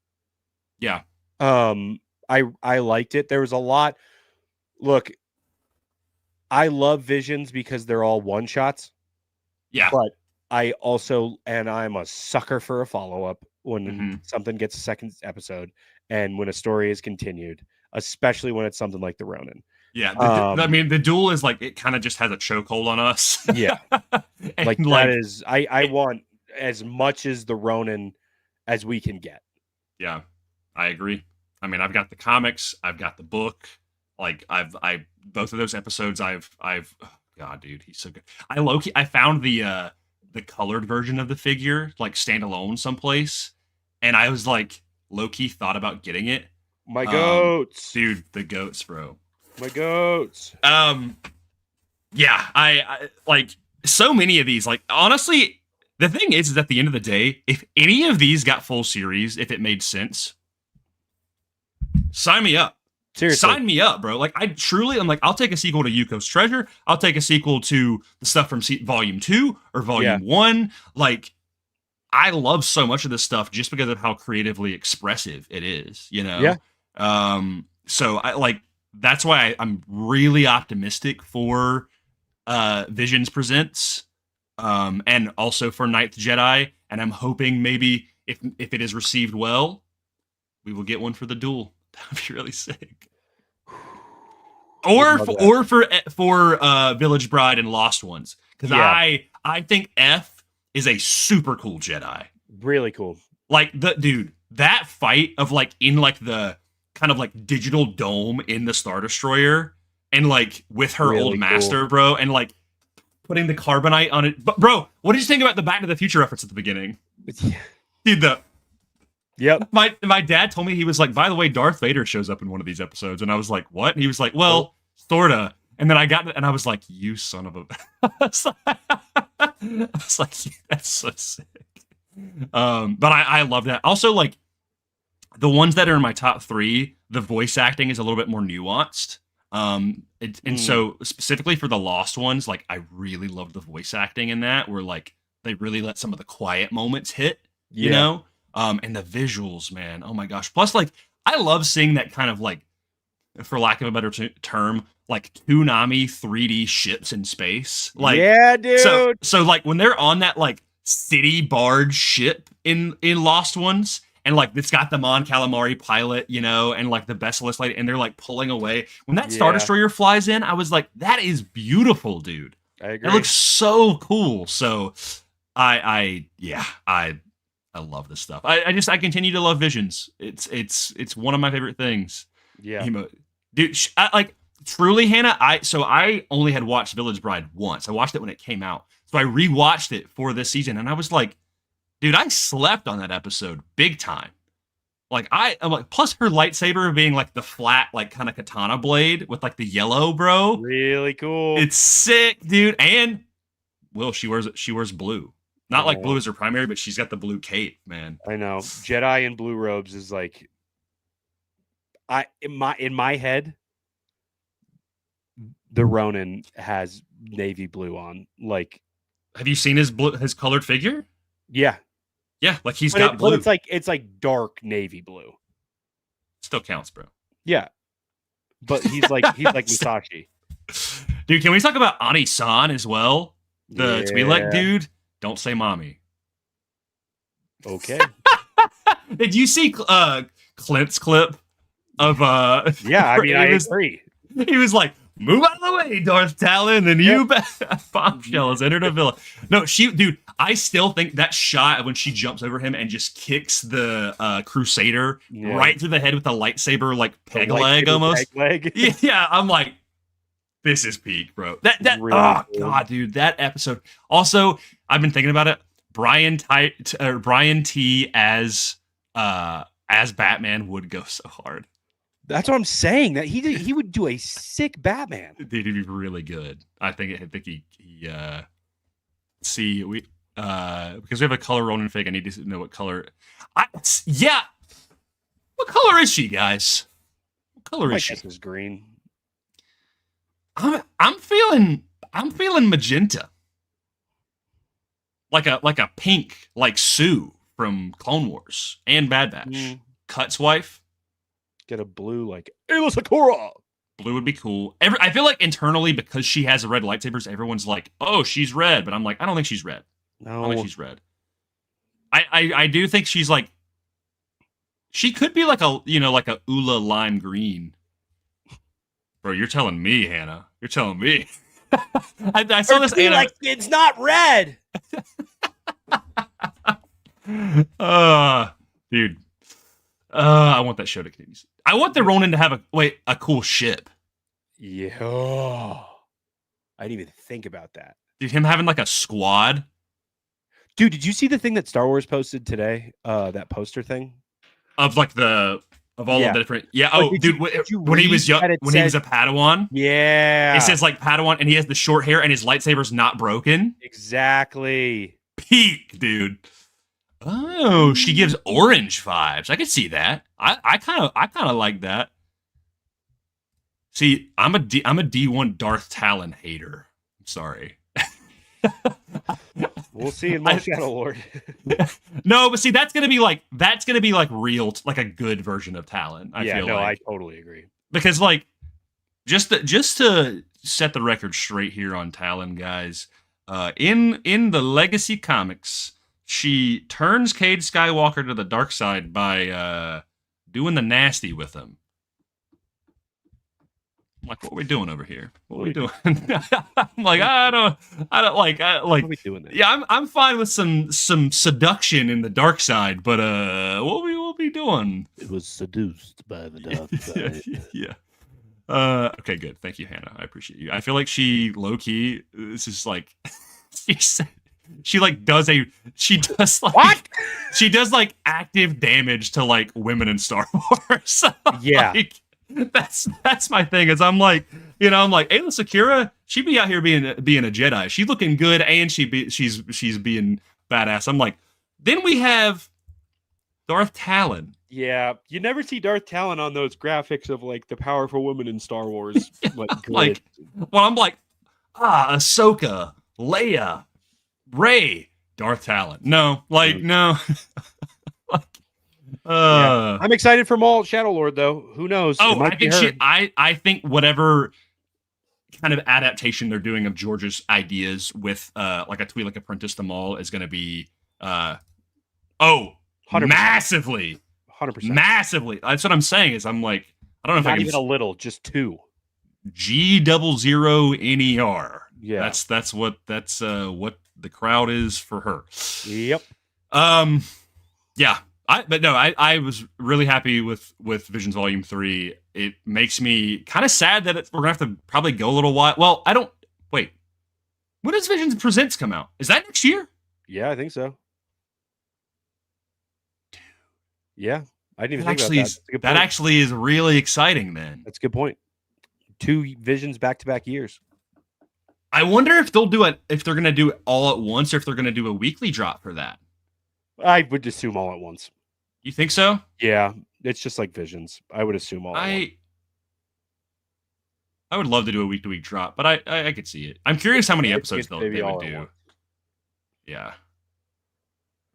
Yeah. I liked it. There was a lot. Look, I love Visions because they're all one shots. Yeah. But I'm a sucker for a follow-up when something gets a second episode and when a story is continued, especially when it's something like the Ronin. Yeah. I mean, the duel is like, it kind of just has a chokehold on us. Yeah. like that is, I want as much as the Ronin as we can get. Yeah, I agree. I mean, I've got the comics, I've got the book. Like both of those episodes oh, God, dude, he's so good. I found the colored version of the figure, like standalone someplace. And I was like, low-key thought about getting it. My goats. Dude, the goats, bro. My goats. Yeah, I like so many of these. Like, honestly, the thing is at the end of the day, if any of these got full series, if it made sense, sign me up. Seriously. Sign me up, bro. Like, I'm like, I'll take a sequel to Yuko's Treasure. I'll take a sequel to the stuff from Volume 2 or Volume 1. Like, I love so much of this stuff just because of how creatively expressive it is, you know? Yeah. So that's why I'm really optimistic for Visions Presents, and also for Ninth Jedi. And I'm hoping maybe if it is received well, we will get one for the duel. That'd be really sick. Or for Village Bride and Lost Ones, because I think F is a super cool Jedi. Really cool. Like that fight of like in like the kind of like digital dome in the Star Destroyer and like with her really old master, cool. bro, and like putting the carbonite on it. But bro, what did you think about the Back to the Future reference at the beginning? Dude, Yep. My dad told me, he was like, by the way, Darth Vader shows up in one of these episodes. And I was like, what? And he was like, well, sorta. And then I got it and I was like, you son of a... I was like, that's so sick. But I love that. Also, like, the ones that are in my top 3, the voice acting is a little bit more nuanced. So specifically for the Lost Ones, like, I really love the voice acting in that, where like they really let some of the quiet moments hit, you know? And the visuals, man, oh my gosh. Plus, like, I love seeing that kind of like, for lack of a better term, like Toonami 3D ships in space. Like, yeah, dude. So like when they're on that like city barge ship in Lost Ones, and like it's got the Mon Calamari pilot, you know, and like the Bessalus lady, and they're like pulling away. When that Star Destroyer flies in, I was like, that is beautiful, dude. I agree. It looks so cool. So I love this stuff. I continue to love Visions. It's one of my favorite things. Yeah. Dude, truly, Hannah, I only had watched Village Bride once. I watched it when it came out. So I rewatched it for this season, and I was like, dude, I slept on that episode big time. Like I'm like, plus her lightsaber being like the flat, like kind of katana blade with like the yellow, bro. Really cool. It's sick, dude. And she wears blue. Not like blue is her primary, but she's got the blue cape, man. I know. Jedi in blue robes is like in my head, the Ronin has navy blue on. Like, have you seen his colored figure? Yeah. Yeah, like he's got blue. But it's like dark navy blue. Still counts, bro. Yeah. But he's like Musashi. Dude, can we talk about Ani-san as well? The Twi'lek dude? Don't say mommy. Okay. Did you see Clint's clip of Yeah, I mean, I agree. He was like, move out of the way, Darth Talon, and you bombshell has entered a villa. No, dude, I still think that shot when she jumps over him and just kicks the Crusader right through the head with a lightsaber, like peg leg almost. Peg leg. Yeah, I'm like, this is peak, bro. That really oh cool. god, dude, that episode. Also, I've been thinking about it. Brian T as Batman would go so hard. That's what I'm saying. That he would do a sick Batman. Dude, he'd be really good. I think he see we because we have a color Ronin fig. I need to know what color. What color is she, guys? What color is she? I guess it's green. I'm feeling magenta. Like a pink, like Sue from Clone Wars and Bad Batch. Cut's wife. Get a blue like Ayla Sakura. Blue would be cool. I feel like internally, because she has red lightsabers, everyone's like, oh, she's red. But I'm like, I don't think she's red. No. I don't think she's red. I do think she's like, she could be like a Ula lime green. Bro, you're telling me, Hannah. You're telling me. I saw this anime. Like, it's not red. Dude. I want that show to continue. I want the Ronin to have a cool ship. Yeah. I didn't even think about that. Dude, him having like a squad. Dude, did you see the thing that Star Wars posted today? That poster thing? Of like all the different. Yeah. Oh, like, dude, when he was young, he was a Padawan. Yeah. It says like Padawan, and he has the short hair, and his lightsaber's not broken. Exactly. Peak, dude. Oh, she gives orange vibes. I could see that. I kind of like that. See, I'm a D1 Darth Talon hater. I'm sorry. We'll see in more Shadow Lord. No, but see, that's gonna be like real, like a good version of Talon. I feel like. I totally agree. Because like, just to set the record straight here on Talon, guys. In the Legacy comics, she turns Cade Skywalker to the dark side by doing the nasty with him. I'm like, what are we doing over here? What are we doing? I'm like, I don't like. What are we doing there? Yeah, I'm fine with some seduction in the dark side, but what we be doing? It was seduced by the dark side. Yeah. Okay, good. Thank you, Hannah. I appreciate you. I feel like she low key is just like she does what? She does like active damage to like women in Star Wars. Yeah. Like, that's my thing. Is I'm like Ayla Sakura, she be out here being a Jedi. She's looking good, and she's being badass. I'm like, then we have Darth Talon. Yeah, you never see Darth Talon on those graphics of like the powerful women in Star Wars. I'm like, Ahsoka, Leia, Rey, Darth Talon. No, no. I'm excited for Maul Shadow Lord though. Who knows? I think whatever kind of adaptation they're doing of George's ideas with like a Twi'lek apprentice to Maul is going to be 100%. Massively. 100%. Massively. That's what I'm saying. Is I'm like, I don't know if not I can even a little, just 2. G00NER. Yeah, that's what the crowd is for her. Yep. Yeah. I was really happy with Visions Volume 3. It makes me kind of sad that we're gonna have to probably go a little while. Well, I don't wait. When does Visions Presents come out? Is that next year? Yeah, I think so. Yeah, I didn't even That think actually about is that. That's a good that point. actually is really exciting. Then That's a good point. 2 Visions back-to-back years. I wonder if they'll do it if they're going to do it all at once, or if they're going to do a weekly drop for that. I would assume all at once. You think so? Yeah, it's just like Visions. I would assume all at once. I would love to do a week-to-week drop, but I could see it. I'm curious how many episodes they would do. Yeah.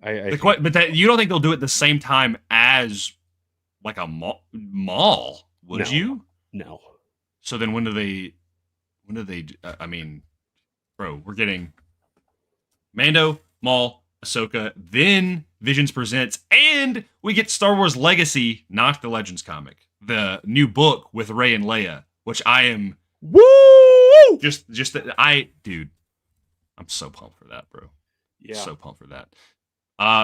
But that you don't think they'll do it the same time as like a mall, would you? No. So then when do they? I mean, bro, we're getting Mando, Maul, Ahsoka, then Visions Presents, and we get Star Wars Legacy, not the Legends comic, the new book with Rey and Leia, which I am dude, I'm so pumped for that, bro. Yeah. So pumped for that.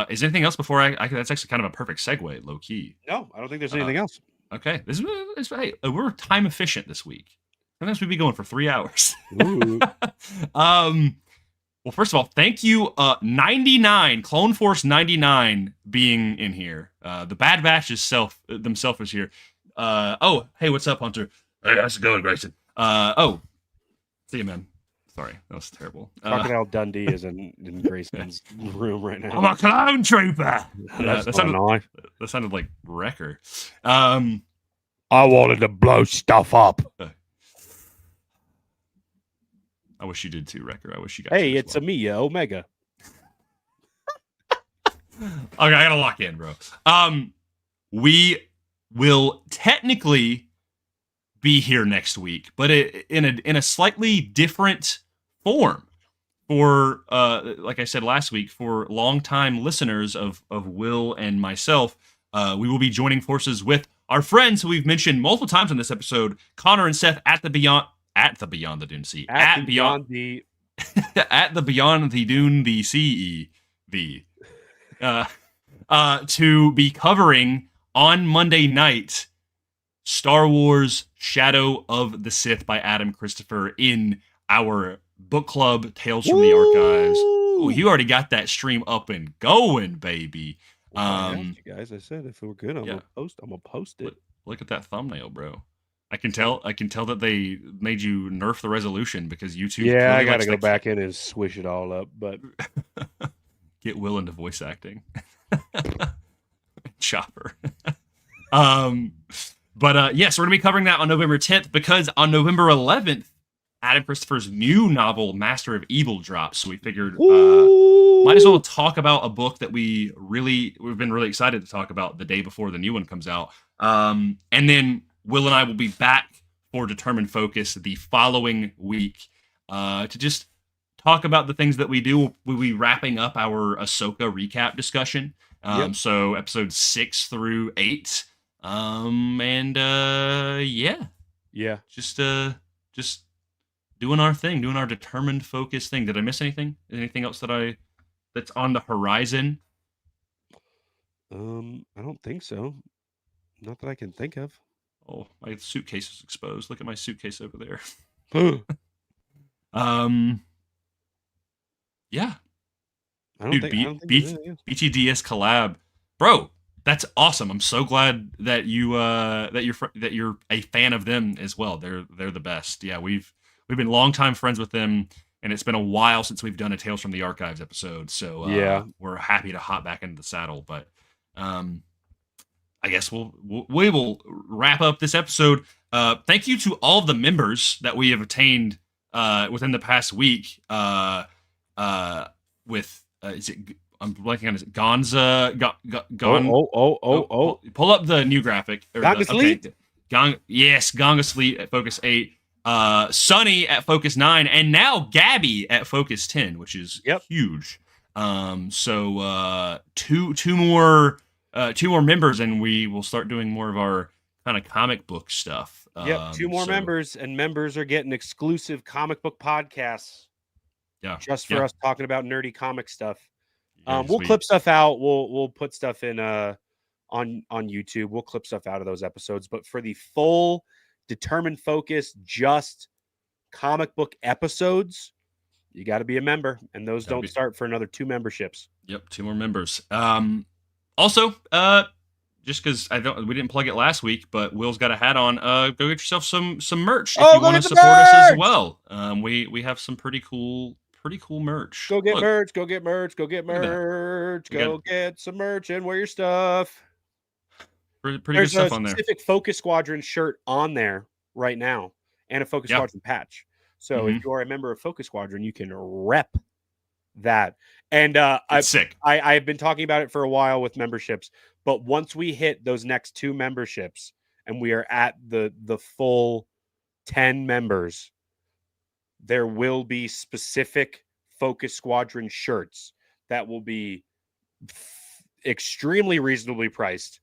Is there anything else before I that's actually kind of a perfect segue, low key. No, I don't think there's anything else. Okay. Hey, we're time efficient this week. Sometimes we'd be going for 3 hours. Well, first of all, thank you, 99, Clone Force 99 being in here. The Bad Batch themselves is here. Oh, hey, what's up, Hunter? Hey, how's it going, Grayson? See you, man. Sorry, that was terrible. Crocodile Dundee is in Grayson's room right now. I'm a clone trooper. That sounded like Wrecker. I wanted to blow stuff up. I wish you did too, Wrecker. I wish you got. Hey, it's Amiya Omega. Okay, I gotta lock in, bro. We will technically be here next week, but in a slightly different form. For like I said last week, for longtime listeners of Will and myself, we will be joining forces with our friends who we've mentioned multiple times in this episode, Connor and Seth at the Beyond the Dune Sea. At Beyond the Dune the CEV. To be covering on Monday night Star Wars Shadow of the Sith by Adam Christopher in our book club, Tales from the Archives. Oh, you already got that stream up and going, baby. I asked you guys. I said if it were good, I'm gonna post it. Look at that thumbnail, bro. I can tell that they made you nerf the resolution because YouTube. Yeah, I gotta go back in and swish it all up, but get Will into voice acting. Chopper. But yes, we're gonna be covering that on November 10th because on November 11th, Adam Christopher's new novel, Master of Evil, drops. So we figured might as well talk about a book that we've been really excited to talk about the day before the new one comes out. And then Will and I will be back for Determined Focus the following week to just talk about the things that we do. We'll be wrapping up our Ahsoka recap discussion. So episodes 6 through 8. Just doing our thing, doing our Determined Focus thing. Did I miss anything? Anything else that's on the horizon? I don't think so. Not that I can think of. Oh, my suitcase is exposed. Look at my suitcase over there. Yeah. BTDS collab, bro. That's awesome. I'm so glad that you're a fan of them as well. They're the best. Yeah, we've been longtime friends with them, and it's been a while since we've done a Tales from the Archives episode. So we're happy to hop back into the saddle. But I guess we will wrap up this episode. Thank you to all of the members that we have attained within the past week. I'm blanking on, is it Gonza? Pull up the new graphic. Gonga Sleep at Focus 8. Sunny at Focus 9, and now Gabby at Focus 10, which is huge. So two more members, and we will start doing more of our kind of comic book stuff. Two more members, and members are getting exclusive comic book podcasts. Yeah, just for us talking about nerdy comic stuff. Yeah, we'll clip stuff out. We'll put stuff in on YouTube. We'll clip stuff out of those episodes. But for the full Determined Focus, just comic book episodes, you got to be a member, and those start for another 2 memberships. Yep, 2 more members. Also, just because we didn't plug it last week, but Will's got a hat on. Go get yourself some merch if Oh, you go want get to the support us as merch! well. We have some pretty cool merch. Go get Look, merch. Go get merch. Go get Look at that. merch. We Go got- get some merch and wear your stuff. pretty good There's a stuff on there. specific Focus Squadron shirt on there right now, and a Focus Yeah. Squadron patch. So if you are a member of Focus Squadron, you can rep that. And It's sick. I've been talking about it for a while with memberships, but once we hit those next 2 memberships and we are at the full 10 members, there will be specific Focus Squadron shirts that will be extremely reasonably priced,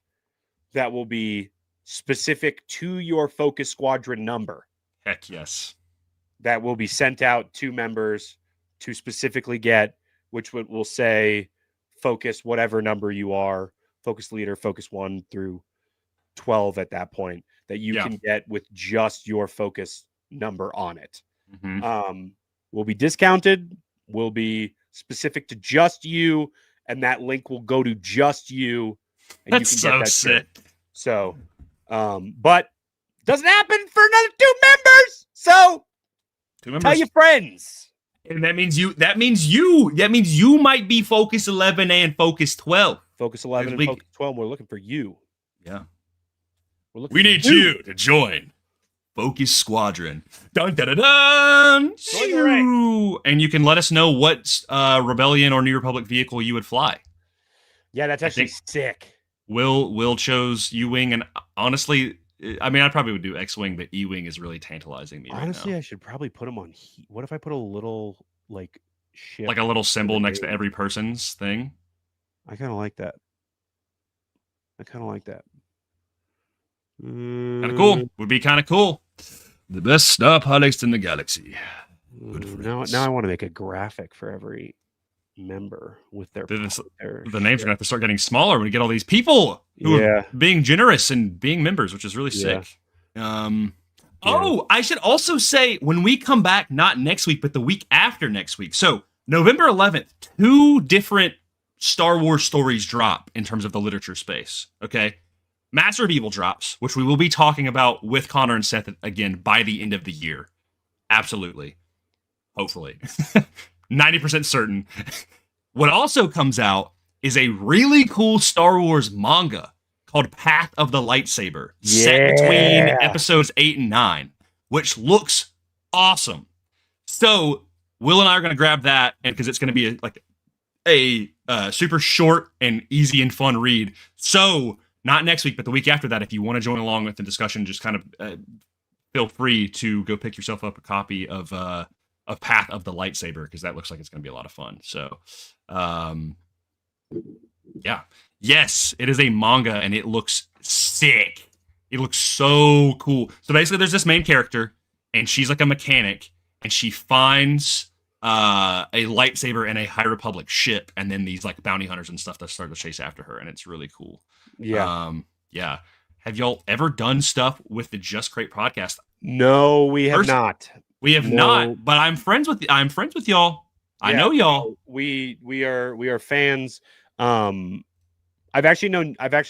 that will be specific to your Focus Squadron number, Heck yes. that will be sent out to members to specifically get, which will say Focus whatever number you are, Focus Leader, Focus 1 through 12 at that point, that you can get with just your Focus number on it. Will be discounted, will be specific to just you, and that link will go to just you, and That's you can so get that sick. shirt. So, but doesn't happen for another 2 members. So 2 members. tell your friends. And that means you might be Focus 11 and Focus 12. Focus 11 and Focus 12. We're looking for you. Yeah. We're looking We for need you to join Focus Squadron. Dun dun dun dun. Join the ranks. And you can let us know what Rebellion or New Republic vehicle you would fly. Yeah, that's actually think- sick. Will chose U-Wing, and honestly, I mean, I probably would do X-Wing, but E-Wing is really tantalizing me Honestly, right now. I should probably put them on. What if I put a little like ship? Like a little symbol the next to name. every person's thing. I kind of like that. Kind of cool. Would be kind of cool. The best star pilots in the galaxy. Good Now friends. I want to make a graphic for every member with their. The names their are going ship. to have to start getting smaller when we get all these people who Yeah. are being generous and being members, which is really Yeah. sick. Oh, I should also say when we come back, not next week, but the week after next week. So November 11th, 2 different Star Wars stories drop in terms of the literature space. Okay. Master of Evil drops, which we will be talking about with Connor and Seth again by the end of the year. Absolutely. Hopefully. 90% certain. What also comes out is a really cool Star Wars manga called Path of the Lightsaber, set between episodes 8 and 9, which looks awesome. So Will and I are going to grab that, and because it's going to be a super short and easy and fun read. So not next week, but the week after that, if you want to join along with the discussion, just kind of feel free to go pick yourself up a copy of Path of the Lightsaber, because that looks like it's going to be a lot of fun. So, yeah. Yes, it is a manga, and it looks sick. It looks so cool. So basically, there's this main character, and she's like a mechanic, and she finds a lightsaber in a High Republic ship, and then these like bounty hunters and stuff that start to chase after her, and it's really cool. Yeah. Yeah. Have y'all ever done stuff with the Just Crate podcast? No, we have not. We have not, but I'm friends with y'all. I know y'all. We are fans. I've actually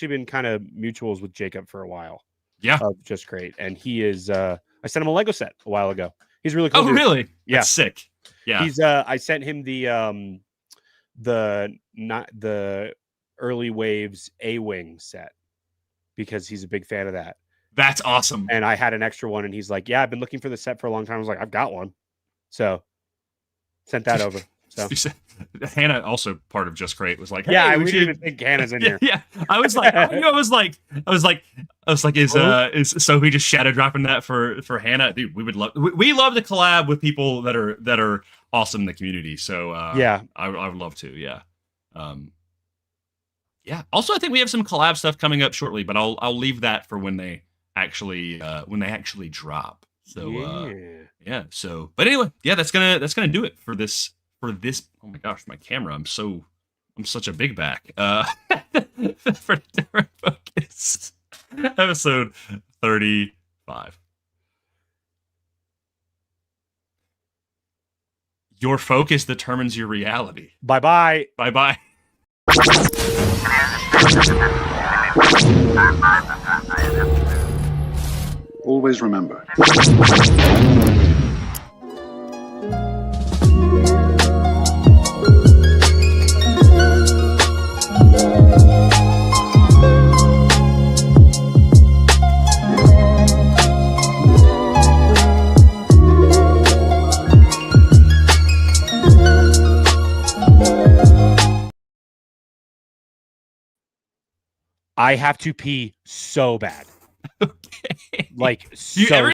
been kind of mutuals with Jacob for a while. Yeah. Of Just Great. And he is I sent him a Lego set a while ago. He's really cool. Oh, dude. really? Yeah. That's sick. Yeah. He's I sent him the early waves A-Wing set because he's a big fan of that. That's awesome. And I had an extra one, and he's like, "Yeah, I've been looking for the set for a long time." I was like, "I've got one," so sent that over. So Hannah, also part of Just Crate, was like, hey, yeah, we we should... didn't even think Hannah's in here. Yeah, I was like, is Sophie just shadow dropping that for Hannah? Dude, we love to collab with people that are awesome in the community. So yeah, I would love to. Yeah. Yeah. Also, I think we have some collab stuff coming up shortly, but I'll leave that for when they actually drop. So yeah. So, but anyway, yeah, that's gonna do it for this. Oh my gosh, my camera! I'm such a big back. For Different Focus, episode 35. Your focus determines your reality. Bye bye. Bye bye. Always remember. I have to pee so bad. Okay. Like, You- so